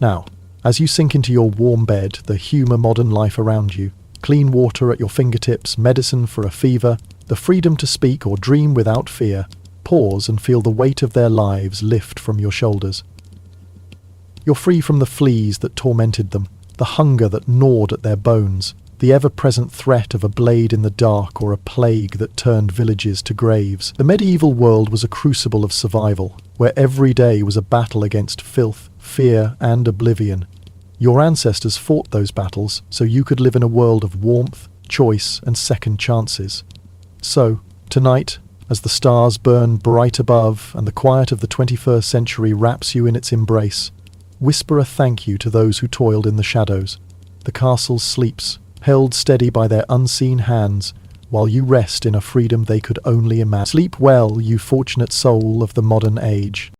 Now, as you sink into your warm bed, the humour modern life around you, clean water at your fingertips, medicine for a fever, the freedom to speak or dream without fear, pause and feel the weight of their lives lift from your shoulders. You're free from the fleas that tormented them, the hunger that gnawed at their bones, the ever-present threat of a blade in the dark or a plague that turned villages to graves. The medieval world was a crucible of survival, where every day was a battle against filth, fear, and oblivion. Your ancestors fought those battles so you could live in a world of warmth, choice, and second chances. So, tonight, as the stars burn bright above and the quiet of the 21st century wraps you in its embrace, whisper a thank you to those who toiled in the shadows. The castle sleeps, held steady by their unseen hands, while you rest in a freedom they could only imagine. Sleep well, you fortunate soul of the modern age.